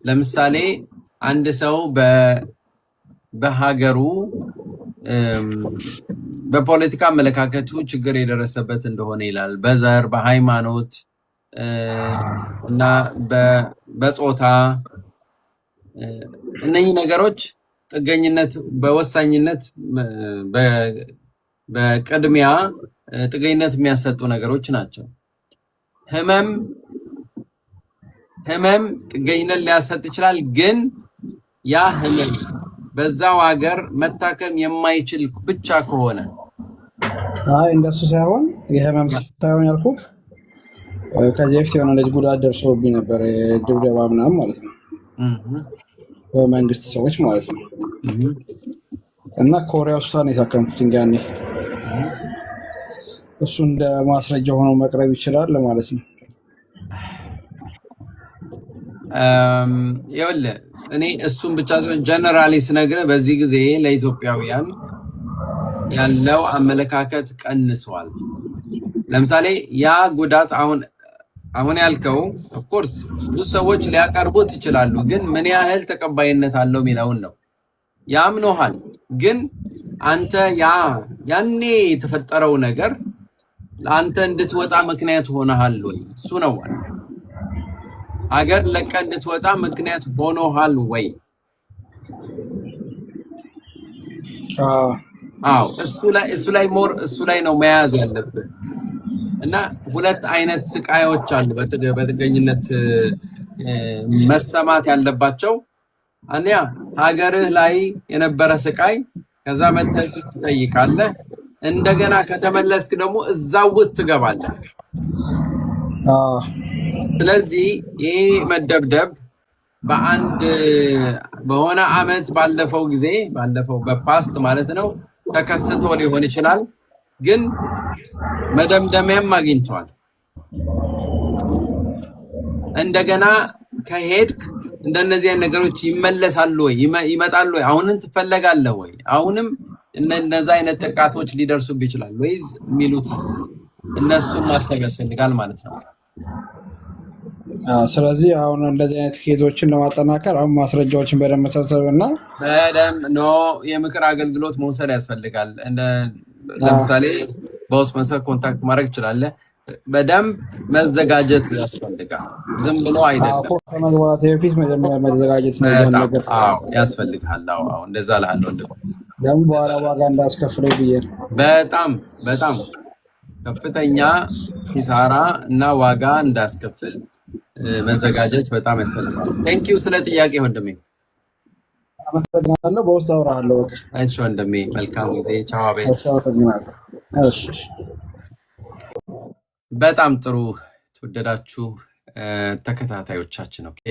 ለምሳሌ አንድ ሰው በሀገሩ በፖለቲካ አመለካከቱ ችግር የደረሰበት እንደሆነ ይላል። በዘር፣ በሃይማኖት እና በጾታ እነኚህ ነገሮች ጥገኝነት በወሳኝነት በቅድሚያ ጥገኝነት የሚያሰጡ ነገሮች ናቸው። ህመም ጥገኝነት ሊያሰጥ ይችላል፣ ግን ያ ህመም በዛው ሀገር መታከም የማይችል ብቻ ከሆነ እንደሱ ሳይሆን የህመም ሳይሆን ያልኩህ ከዚህ በፊት የሆነ ልጅ ጉዳት ደርሶብኝ ነበር፣ ድብደባ ምናምን ማለት ነው፣ በመንግስት ሰዎች ማለት ነው። እና ኮሪያ ውስጥ የታከምኩት ያኔ እሱ እንደ ማስረጃ ሆኖ መቅረብ ይችላል ማለት ነው። ይኸውልህ እኔ እሱን ብቻ ሳይሆን ጀነራሊ ስነግርህ በዚህ ጊዜ ለኢትዮጵያውያን ያለው አመለካከት ቀንሷል። ለምሳሌ ያ ጉዳት አሁን ያልከው ኦፍኮርስ ብዙ ሰዎች ሊያቀርቡት ይችላሉ፣ ግን ምን ያህል ተቀባይነት አለው የሚለውን ነው። ያምኖሃል፣ ግን አንተ ያኔ የተፈጠረው ነገር ለአንተ እንድትወጣ ምክንያት ሆነሃል ወይ? እሱ ነው ሀገር ለቀህ እንድትወጣ ምክንያት ሆኖሃል ወይ? አዎ እሱ ላይ ነው መያዝ ያለብህ። እና ሁለት አይነት ስቃዮች አሉ በጥገኝነት መሰማት ያለባቸው። አንደኛ ሀገርህ ላይ የነበረ ስቃይ፣ ከዛ መተህ ትጠይቃለህ። እንደገና ከተመለስክ ደግሞ እዛው ውስጥ ትገባለህ። ስለዚህ ይሄ መደብደብ በሆነ አመት ባለፈው በፓስት ማለት ነው ተከስቶ ሊሆን ይችላል፣ ግን መደምደሚያም አግኝቷል። እንደገና ከሄድክ እንደነዚህ አይነት ነገሮች ይመለሳሉ ወይ ይመጣሉ ወይ? አሁንም ትፈለጋለህ ወይ? አሁንም እነዛ አይነት ጥቃቶች ሊደርሱብህ ይችላል ወይስ የሚሉትስ እነሱን ማሰብ ያስፈልጋል ማለት ነው። ስለዚህ አሁን እንደዚህ አይነት ኬዞችን ለማጠናከር አሁን ማስረጃዎችን በደንብ መሰብሰብ እና የምክር አገልግሎት መውሰድ ያስፈልጋል። ለምሳሌ በውስጥ መስመር ኮንታክት ማድረግ ትችላለህ። በደንብ መዘጋጀት ያስፈልጋል። ዝም ብሎ አይደለም። ከመግባት በፊት መጀመሪያ መዘጋጀት ነው ያስፈልጋል። እንደዛ እልሃለሁ። ደግሞ በኋላ ዋጋ እንዳያስከፍለኝ ብዬ ነው። በጣም ከፍተኛ ኪሳራ እና ዋጋ እንዳያስከፍል መዘጋጀት በጣም ያስፈልጋል። ቴንኪው ስለ ጥያቄ ወንድሜ። አመሰግናለሁ። በውስጥ አወራለሁ። እሺ ወንድሜ፣ መልካም ጊዜ። ቻው። በጣም ጥሩ ተወደዳችሁ ተከታታዮቻችን። ኦኬ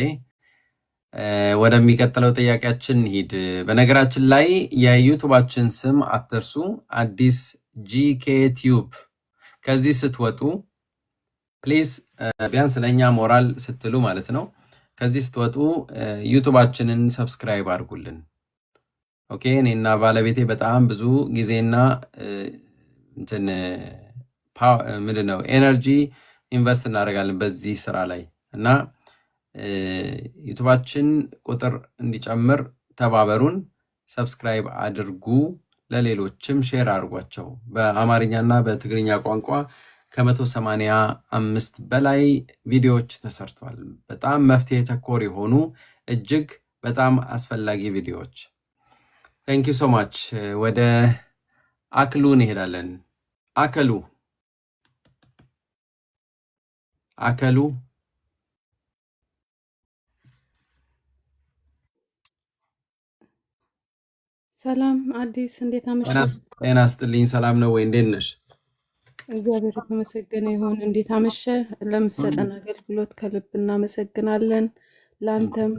ወደሚቀጥለው ጥያቄያችን ሂድ። በነገራችን ላይ የዩቱባችን ስም አትርሱ፣ አዲስ ጂኬ ቲዩብ። ከዚህ ስትወጡ ፕሊዝ ቢያንስ ለእኛ ሞራል ስትሉ ማለት ነው፣ ከዚህ ስትወጡ ዩቱባችንን ሰብስክራይብ አድርጉልን። ኦኬ እኔና ባለቤቴ በጣም ብዙ ጊዜና ምንድነው ኤነርጂ ኢንቨስት እናደርጋለን በዚህ ስራ ላይ እና ዩቱባችን ቁጥር እንዲጨምር ተባበሩን። ሰብስክራይብ አድርጉ፣ ለሌሎችም ሼር አድርጓቸው። በአማርኛና በትግርኛ ቋንቋ ከ185 በላይ ቪዲዮዎች ተሰርተዋል። በጣም መፍትሄ ተኮር የሆኑ እጅግ በጣም አስፈላጊ ቪዲዮዎች። ቴንክ ዩ ሶ ማች። ወደ አክሉ እንሄዳለን። አከሉ ሰላም አዲስ፣ እንዴት አመሸህ? ጤና ይስጥልኝ። ሰላም ነው ወይ? እንዴት ነሽ? እግዚአብሔር የተመሰገነ ይሁን። እንዴት አመሸ? ለምትሰጠን አገልግሎት ከልብ እናመሰግናለን። ለአንተም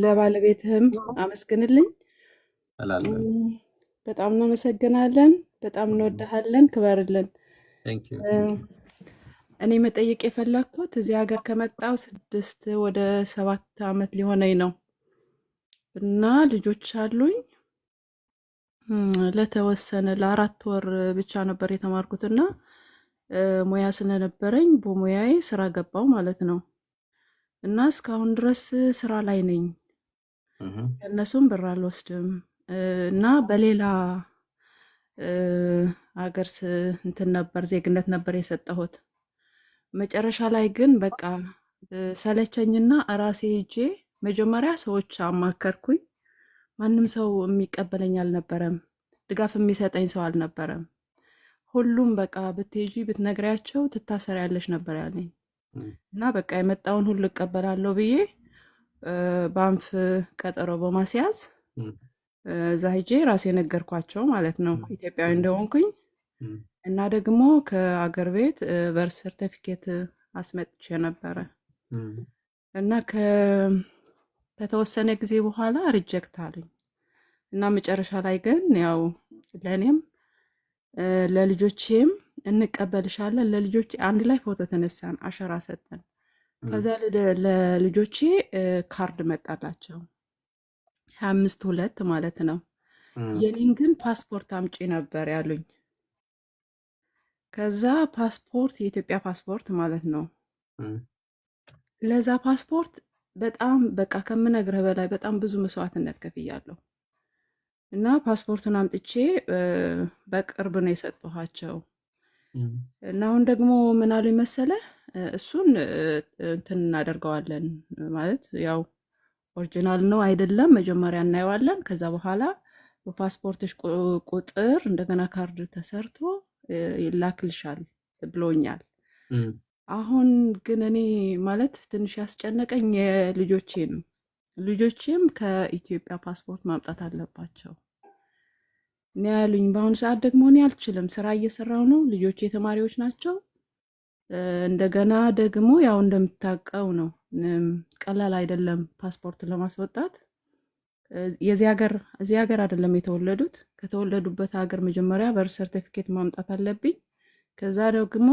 ለባለቤትህም አመስግንልኝ። እላለሁ። በጣም እናመሰግናለን። በጣም እንወድሃለን። ክበርልን። ቴንክ ዩ እኔ መጠየቅ የፈለግኩት እዚህ ሀገር ከመጣው 6 ወደ 7 ዓመት ሊሆነኝ ነው እና ልጆች አሉኝ። ለተወሰነ ለ4 ወር ብቻ ነበር የተማርኩትና ሙያ ስለነበረኝ በሙያዬ ስራ ገባው ማለት ነው እና እስካሁን ድረስ ስራ ላይ ነኝ። ከእነሱም ብር አልወስድም እና በሌላ ሀገር እንትን ነበር ዜግነት ነበር የሰጠሁት። መጨረሻ ላይ ግን በቃ ሰለቸኝና ራሴ ሄጄ መጀመሪያ ሰዎች አማከርኩኝ። ማንም ሰው የሚቀበለኝ አልነበረም። ድጋፍ የሚሰጠኝ ሰው አልነበረም። ሁሉም በቃ ብትሄጂ ብትነግሪያቸው ትታሰሪያለሽ ነበር ያለኝ እና በቃ የመጣውን ሁሉ እቀበላለሁ ብዬ ባንፍ ቀጠሮ በማስያዝ እዛ ሄጄ ራሴ ነገርኳቸው ማለት ነው ኢትዮጵያዊ እንደሆንኩኝ እና ደግሞ ከአገር ቤት በርዝ ሰርቲፊኬት አስመጥቼ ነበረ እና ከተወሰነ ጊዜ በኋላ ሪጀክት አለኝ እና መጨረሻ ላይ ግን ያው ለእኔም ለልጆቼም እንቀበልሻለን ለልጆቼ አንድ ላይ ፎቶ ተነሳን፣ አሸራ ሰጠን። ከዛ ለልጆቼ ካርድ መጣላቸው 25/2 ማለት ነው። የኔን ግን ፓስፖርት አምጪ ነበር ያሉኝ። ከዛ ፓስፖርት የኢትዮጵያ ፓስፖርት ማለት ነው። ለዛ ፓስፖርት በጣም በቃ ከምነግርህ በላይ በጣም ብዙ መስዋዕትነት ከፍያለሁ እና ፓስፖርቱን አምጥቼ በቅርብ ነው የሰጠኋቸው እና አሁን ደግሞ ምን አሉኝ መሰለህ እሱን እንትን እናደርገዋለን ማለት ያው ኦሪጂናል ነው አይደለም መጀመሪያ እናየዋለን። ከዛ በኋላ በፓስፖርትሽ ቁጥር እንደገና ካርድ ተሰርቶ ይላክልሻል ብሎኛል። አሁን ግን እኔ ማለት ትንሽ ያስጨነቀኝ የልጆቼ ነው። ልጆቼም ከኢትዮጵያ ፓስፖርት ማምጣት አለባቸው እኔ ያሉኝ። በአሁኑ ሰዓት ደግሞ እኔ አልችልም፣ ስራ እየሰራው ነው። ልጆቼ ተማሪዎች ናቸው። እንደገና ደግሞ ያው እንደምታውቀው ነው ቀላል አይደለም ፓስፖርት ለማስወጣት። እዚህ ሀገር አይደለም የተወለዱት። ከተወለዱበት ሀገር መጀመሪያ በርዝ ሰርቲፊኬት ማምጣት አለብኝ። ከዛ ደግሞ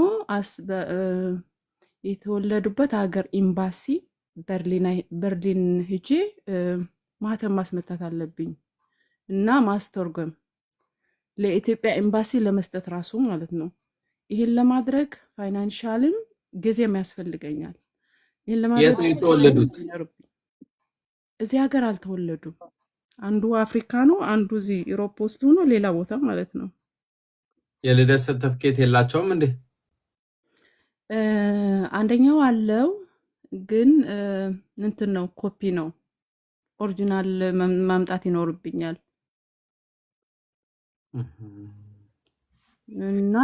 የተወለዱበት ሀገር ኤምባሲ በርሊን ሄጄ ማህተም ማስመታት አለብኝ እና ማስተርጎም ለኢትዮጵያ ኤምባሲ ለመስጠት ራሱ ማለት ነው። ይህን ለማድረግ ፋይናንሻልም ጊዜም ያስፈልገኛል። ይህን ለማድረግ የት ነው የተወለዱት? እዚህ ሀገር አልተወለዱም። አንዱ አፍሪካ ነው፣ አንዱ እዚህ ዩሮፕ ውስጥ ሆኖ ሌላ ቦታ ማለት ነው። የልደት ሰርተፍኬት የላቸውም እንዴ? አንደኛው አለው ግን እንትን ነው ኮፒ ነው። ኦሪጂናል ማምጣት ይኖርብኛል እና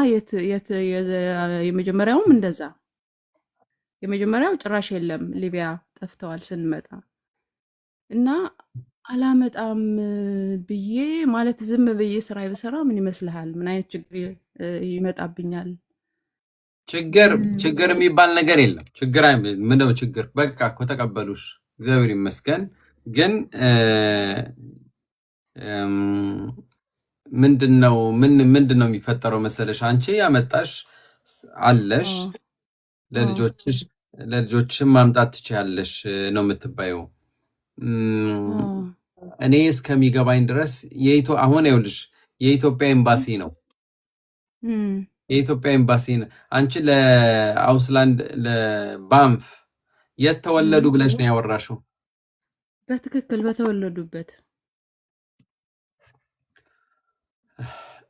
የመጀመሪያውም እንደዛ የመጀመሪያው ጭራሽ የለም፣ ሊቢያ ጠፍተዋል ስንመጣ እና አላመጣም ብዬ ማለት ዝም ብዬ ስራ ይበሰራ ምን ይመስልሃል? ምን አይነት ችግር ይመጣብኛል? ችግር የሚባል ነገር የለም። ምነው ችግር? በቃ እኮ ተቀበሉሽ፣ እግዚአብሔር ይመስገን። ግን ምንድነው የሚፈጠረው መሰለሽ? አንቺ ያመጣሽ አለሽ፣ ለልጆችሽ ማምጣት ትችያለሽ ነው የምትባየው። እኔ እስከሚገባኝ ድረስ አሁን ይኸውልሽ የኢትዮጵያ ኤምባሲ ነው የኢትዮጵያ ኤምባሲ ነው። አንቺ ለአውስላንድ ለባንፍ የት ተወለዱ ብለሽ ነው ያወራሽው? በትክክል በተወለዱበት።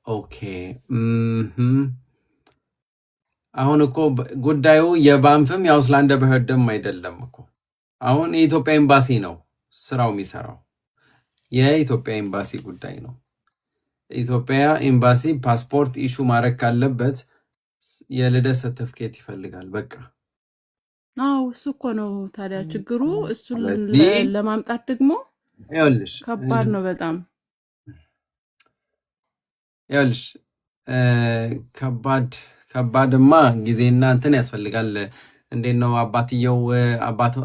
ኦኬ አሁን እኮ ጉዳዩ የባንፍም የአውስላንድ በህደም አይደለም እኮ። አሁን የኢትዮጵያ ኤምባሲ ነው ስራው የሚሰራው። የኢትዮጵያ ኤምባሲ ጉዳይ ነው። ኢትዮጵያ ኤምባሲ ፓስፖርት ኢሹ ማድረግ ካለበት የልደት ሰርተፍኬት ይፈልጋል። በቃ አዎ እሱ እኮ ነው ታዲያ ችግሩ። እሱን ለማምጣት ደግሞ ይኸውልሽ ከባድ ነው በጣም። ይኸውልሽ ከባድማ ጊዜና እንትን ያስፈልጋል። እንዴት ነው አባትየው አባት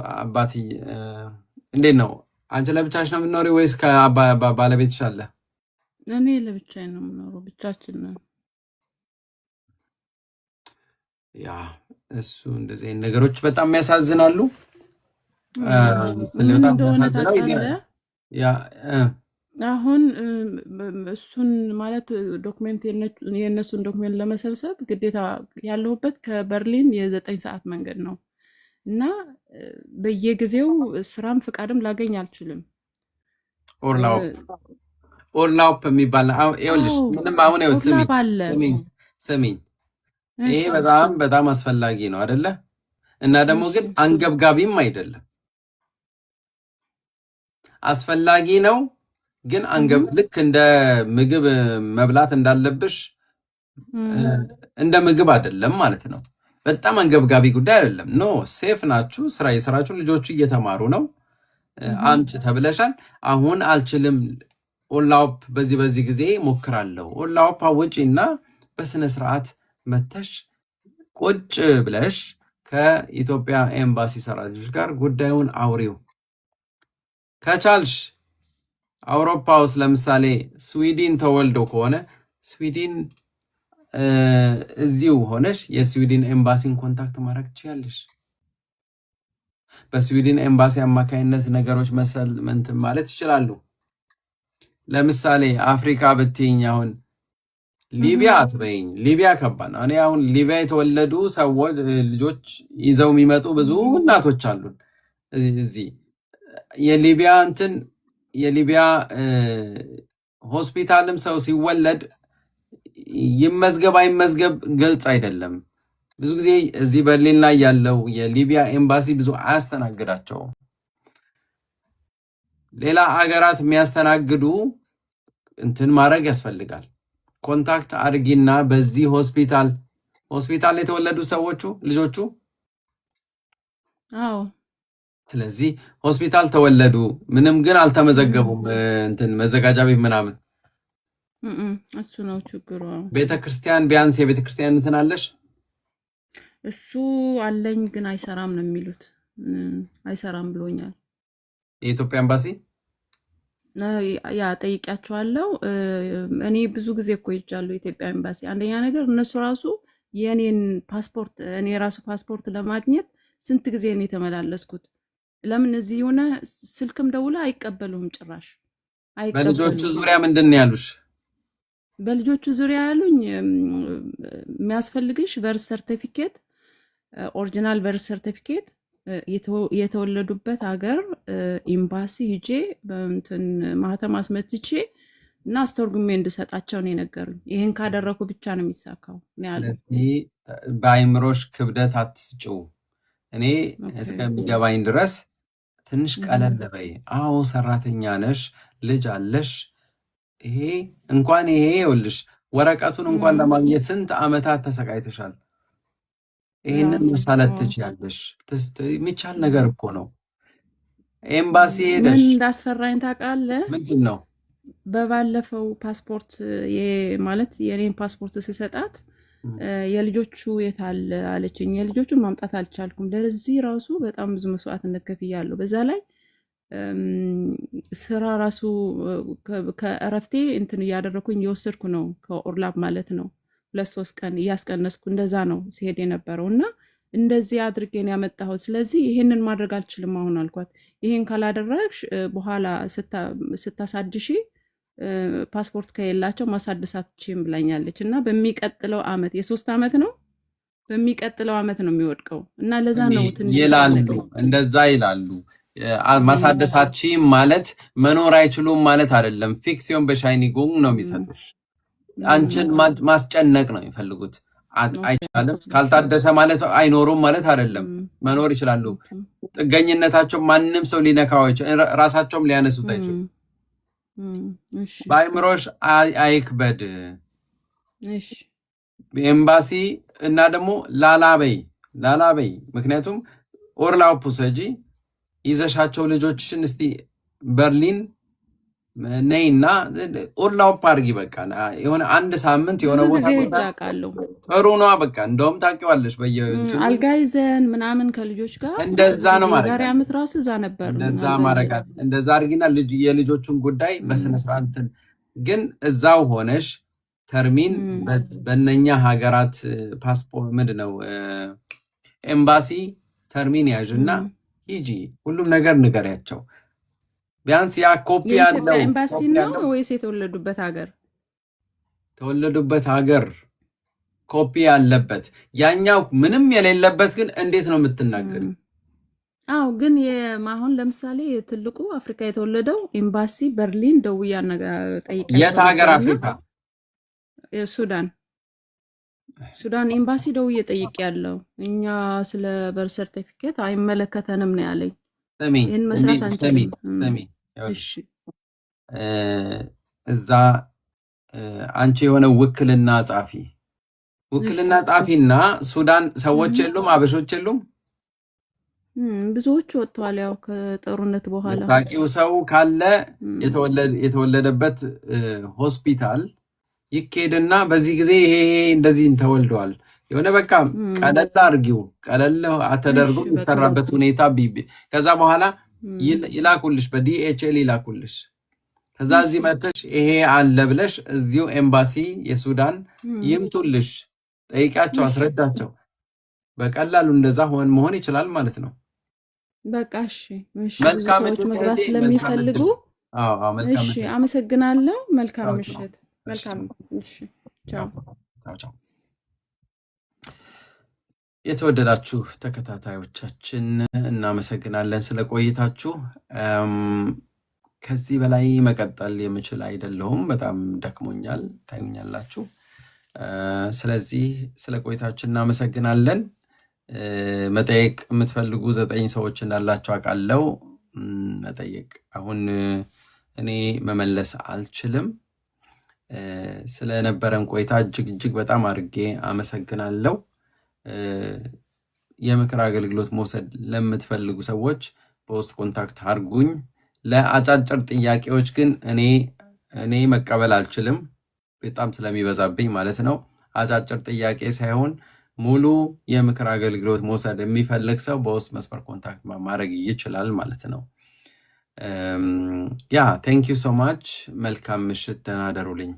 እንዴት ነው? አንቺ ለብቻሽ ነው የምትኖሪው ወይስ ከባለቤትሽ አለ? እኔ ለብቻዬ ነው የምኖረው፣ ብቻችን ነው። ያ እሱ እንደዚህ አይነት ነገሮች በጣም ያሳዝናሉ። ምን በጣም እንደሆነ ያሳዝናል። ታውቃለህ? ያ አሁን እሱን ማለት ዶክሜንት የእነሱን ዶክሜንት ለመሰብሰብ ግዴታ ያለሁበት ከበርሊን የ9 ሰዓት መንገድ ነው እና በየጊዜው ስራም ፍቃድም ላገኝ አልችልም። ኦርላውፕ የሚባል ይኸውልሽ፣ አዎ ምንም አሁን ይኸው ኦርላፕ አለ። ስሚኝ፣ ይሄ እሺ በጣም በጣም አስፈላጊ ነው አይደለ? እና ደግሞ እሺ ግን አንገብጋቢም አይደለም። አስፈላጊ ነው ግን ልክ እንደ ምግብ መብላት እንዳለብሽ እንደ ምግብ አይደለም ማለት ነው። በጣም አንገብጋቢ ጉዳይ አይደለም። ኖ ሴፍ ናችሁ፣ ስራ የሰራችሁ፣ ልጆቹ እየተማሩ ነው። አምጭ ተብለሻል። አሁን አልችልም፣ ኦንላይን በዚህ ጊዜ ሞክራለሁ። ኦንላይን አውጪና በስነ ስርዓት መተሽ ቁጭ ብለሽ ከኢትዮጵያ ኤምባሲ ሰራተኞች ጋር ጉዳዩን አውሪው። ከቻልሽ አውሮፓ ውስጥ ለምሳሌ ስዊድን ተወልዶ ከሆነ ስዊድን እዚሁ ሆነሽ የስዊድን ኤምባሲን ኮንታክት ማድረግ ትችያለሽ። በስዊድን ኤምባሲ አማካይነት ነገሮች መሰልመንት ማለት ይችላሉ። ለምሳሌ አፍሪካ ብትይኝ አሁን ሊቢያ አትበይኝ። ሊቢያ ከባድ ነው። እኔ አሁን ሊቢያ የተወለዱ ሰዎች ልጆች ይዘው የሚመጡ ብዙ እናቶች አሉን እዚህ። የሊቢያ ሆስፒታልም ሰው ሲወለድ ይመዝገብ አይመዝገብ ግልጽ አይደለም። ብዙ ጊዜ እዚህ በርሊን ላይ ያለው የሊቢያ ኤምባሲ ብዙ አያስተናግዳቸውም። ሌላ አገራት የሚያስተናግዱ እንትን ማድረግ ያስፈልጋል። ኮንታክት አድርጊና በዚህ ሆስፒታል የተወለዱ ልጆቹ አዎ ስለዚህ ሆስፒታል ተወለዱ፣ ምንም ግን አልተመዘገቡም። እንትን መዘጋጃ ቤት ምናምን እሱ ነው ችግሩ። ቤተክርስቲያን ቢያንስ የቤተክርስቲያን እንትን አለሽ? እሱ አለኝ ግን አይሰራም ነው የሚሉት። አይሰራም ብሎኛል የኢትዮጵያ ኤምባሲ። ያ ጠይቂያቸዋለሁ። እኔ ብዙ ጊዜ እኮ ሄጃለሁ ኢትዮጵያ ኤምባሲ። አንደኛ ነገር እነሱ ራሱ የኔን ፓስፖርት እኔ ራሱ ፓስፖርት ለማግኘት ስንት ጊዜ ነው የተመላለስኩት። ለምን እዚህ የሆነ ስልክም ደውላ አይቀበሉም፣ ጭራሽ በልጆቹ አይቀበሉም። ዙሪያ ምንድን ነው ያሉሽ? በልጆቹ ዙሪያ ያሉኝ የሚያስፈልግሽ በርዝ ሰርቲፊኬት፣ ኦሪጂናል በርዝ ሰርቲፊኬት፣ የተወለዱበት ሀገር ኤምባሲ ሂጄ በእንትን ማህተም አስመትቼ እና አስተርጉሜ እንድሰጣቸው ነው የነገሩኝ። ይሄን ካደረኩ ብቻ ነው የሚሳካው ነው ያሉኝ። ስለዚህ በአይምሮሽ ክብደት አትስጭው። እኔ እስከሚገባኝ ድረስ ትንሽ ቀለል በይ። አዎ ሰራተኛ ነሽ፣ ልጅ አለሽ። ይሄ ይኸውልሽ ወረቀቱን እንኳን ለማግኘት ስንት ዓመታት ተሰቃይተሻል። ይሄንን መሳለት ትችያለሽ። የሚቻል ነገር እኮ ነው። ኤምባሲ ሄደሽ ምን እንዳስፈራኝ ታውቃለህ? ምንድን ነው? በባለፈው ፓስፖርት ማለት የኔን ፓስፖርት ስሰጣት የልጆቹ የታለ አለችኝ። የልጆቹን ማምጣት አልቻልኩም። ለዚህ ራሱ በጣም ብዙ መስዋዕትነት ከፍያለሁ። በዛ ላይ ስራ ራሱ ከእረፍቴ እንትን እያደረኩኝ እየወሰድኩ ነው፣ ከኦርላብ ማለት ነው። 2-3 ቀን እያስቀነስኩ እንደዛ ነው ሲሄድ የነበረው እና እንደዚህ አድርጌን ያመጣሁት። ስለዚህ ይሄንን ማድረግ አልችልም አሁን አልኳት። ይሄን ካላደረግሽ በኋላ ስታሳድሺ ፓስፖርት ከሌላቸው ማሳደስ አትችይም ብላኛለች። እና በሚቀጥለው አመት የ3 አመት ነው በሚቀጥለው አመት ነው የሚወድቀው እና ለዛ ነው ትንሽ ይላሉ፣ እንደዛ ይላሉ። ማሳደሳችም ማለት መኖር አይችሉም ማለት አይደለም። ፊክሲዮን በሻይኒ ጎን ነው የሚሰጡሽ። አንቺን ማስጨነቅ ነው የሚፈልጉት። አይቻልም ካልታደሰ ማለት አይኖሩም ማለት አይደለም። መኖር ይችላሉ። ጥገኝነታቸው ማንም ሰው ሊነካው አይችልም። ራሳቸውም ሊያነሱት አይችሉም። በአይምሮሽ አይክበድ። ኤምባሲ እና ደግሞ ላላበይ ምክንያቱም ኦርላውፕ ሰጂ ይዘሻቸው ልጆችሽን እስቲ ነይና ኦርላውፕ አድርጊ በቃ የሆነ አንድ ሳምንት የሆነ ብዙ ቦታ ጊዜ ቦታ ሄጃቃለሁ። ጥሩ ነው በቃ እንደውም ታውቂዋለሽ በየእንትኑ አልጋ ይዘን ምናምን ከልጆች ጋር እንደዛ ነው ማድረግ የዛሬ ዓመት ራሱ እዛ ነበር። እንደዛ ማድረግ እንደዛ አድርጊና የልጆቹን ጉዳይ በስነ ስርዓት ግን እዛው ሆነሽ ተርሚን በእነኛ ሀገራት ፓስፖርት ምንድነው ኤምባሲ ተርሚን ያዥና ሂጂ ሁሉም ነገር ንገሪያቸው። ቢያንስ ያ ኮፒ ያለው ኤምባሲ ነው ወይስ የተወለዱበት ሀገር? ተወለዱበት ሀገር ኮፒ ያለበት ያኛው ምንም የሌለበት ግን እንዴት ነው የምትናገሪ? አዎ ግን አሁን ለምሳሌ ትልቁ አፍሪካ የተወለደው ኤምባሲ በርሊን ደውያ ጠይቄያቸው። የት ሀገር አፍሪካ? ሱዳን ኤምባሲ ደውዬ ጠይቄያለሁ። እኛ ስለ በር ሰርቲፊኬት አይመለከተንም ነው ያለኝ። ይህን መስራት አንችልም። እዛ አንቺ የሆነ ውክልና ጻፊና ሱዳን ሰዎች የሉም፣ አበሾች የሉም። ብዙዎች ወጥተዋል። ያው ከጦርነት በኋላ ታውቂው ሰው ካለ የተወለደበት ሆስፒታል ይኬድና በዚህ ጊዜ ይሄ እንደዚህ ተወልደዋል የሆነ በቃ ቀለል አድርጊው፣ ቀለል አተደርጎ የሚሰራበት ሁኔታ ከዛ በኋላ ይላኩልሽ፣ በዲኤችኤል ይላኩልሽ። ከዛ እዚህ መጥተሽ ይሄ አለ ብለሽ እዚሁ ኤምባሲ የሱዳን ይምቱልሽ፣ ጠይቂያቸው፣ አስረዳቸው። በቀላሉ እንደዛ መሆን ይችላል ማለት ነው። በቃ እሺ፣ ሰዎች መግባት ስለሚፈልጉ እሺ፣ አመሰግናለሁ። መልካም ምሽት። መልካም እሺ፣ ቻው ቻው። የተወደዳችሁ ተከታታዮቻችን እናመሰግናለን ስለቆይታችሁ። ከዚህ በላይ መቀጠል የምችል አይደለሁም። በጣም ደክሞኛል፣ ታዩኛላችሁ። ስለዚህ ስለቆይታችሁ እናመሰግናለን። መጠየቅ የምትፈልጉ 9 ሰዎች እንዳላችሁ አውቃለሁ። መጠየቅ አሁን እኔ መመለስ አልችልም። ስለነበረን ቆይታ እጅግ በጣም አድርጌ አመሰግናለሁ። የምክር አገልግሎት መውሰድ ለምትፈልጉ ሰዎች በውስጥ ኮንታክት አድርጉኝ። ለአጫጭር ጥያቄዎች ግን እኔ መቀበል አልችልም፣ በጣም ስለሚበዛብኝ ማለት ነው። አጫጭር ጥያቄ ሳይሆን ሙሉ የምክር አገልግሎት መውሰድ የሚፈልግ ሰው በውስጥ መስመር ኮንታክት ማድረግ ይችላል ማለት ነው። ቴንክ ዩ ሶ ማች። መልካም ምሽት፣ ደህና ደሩልኝ።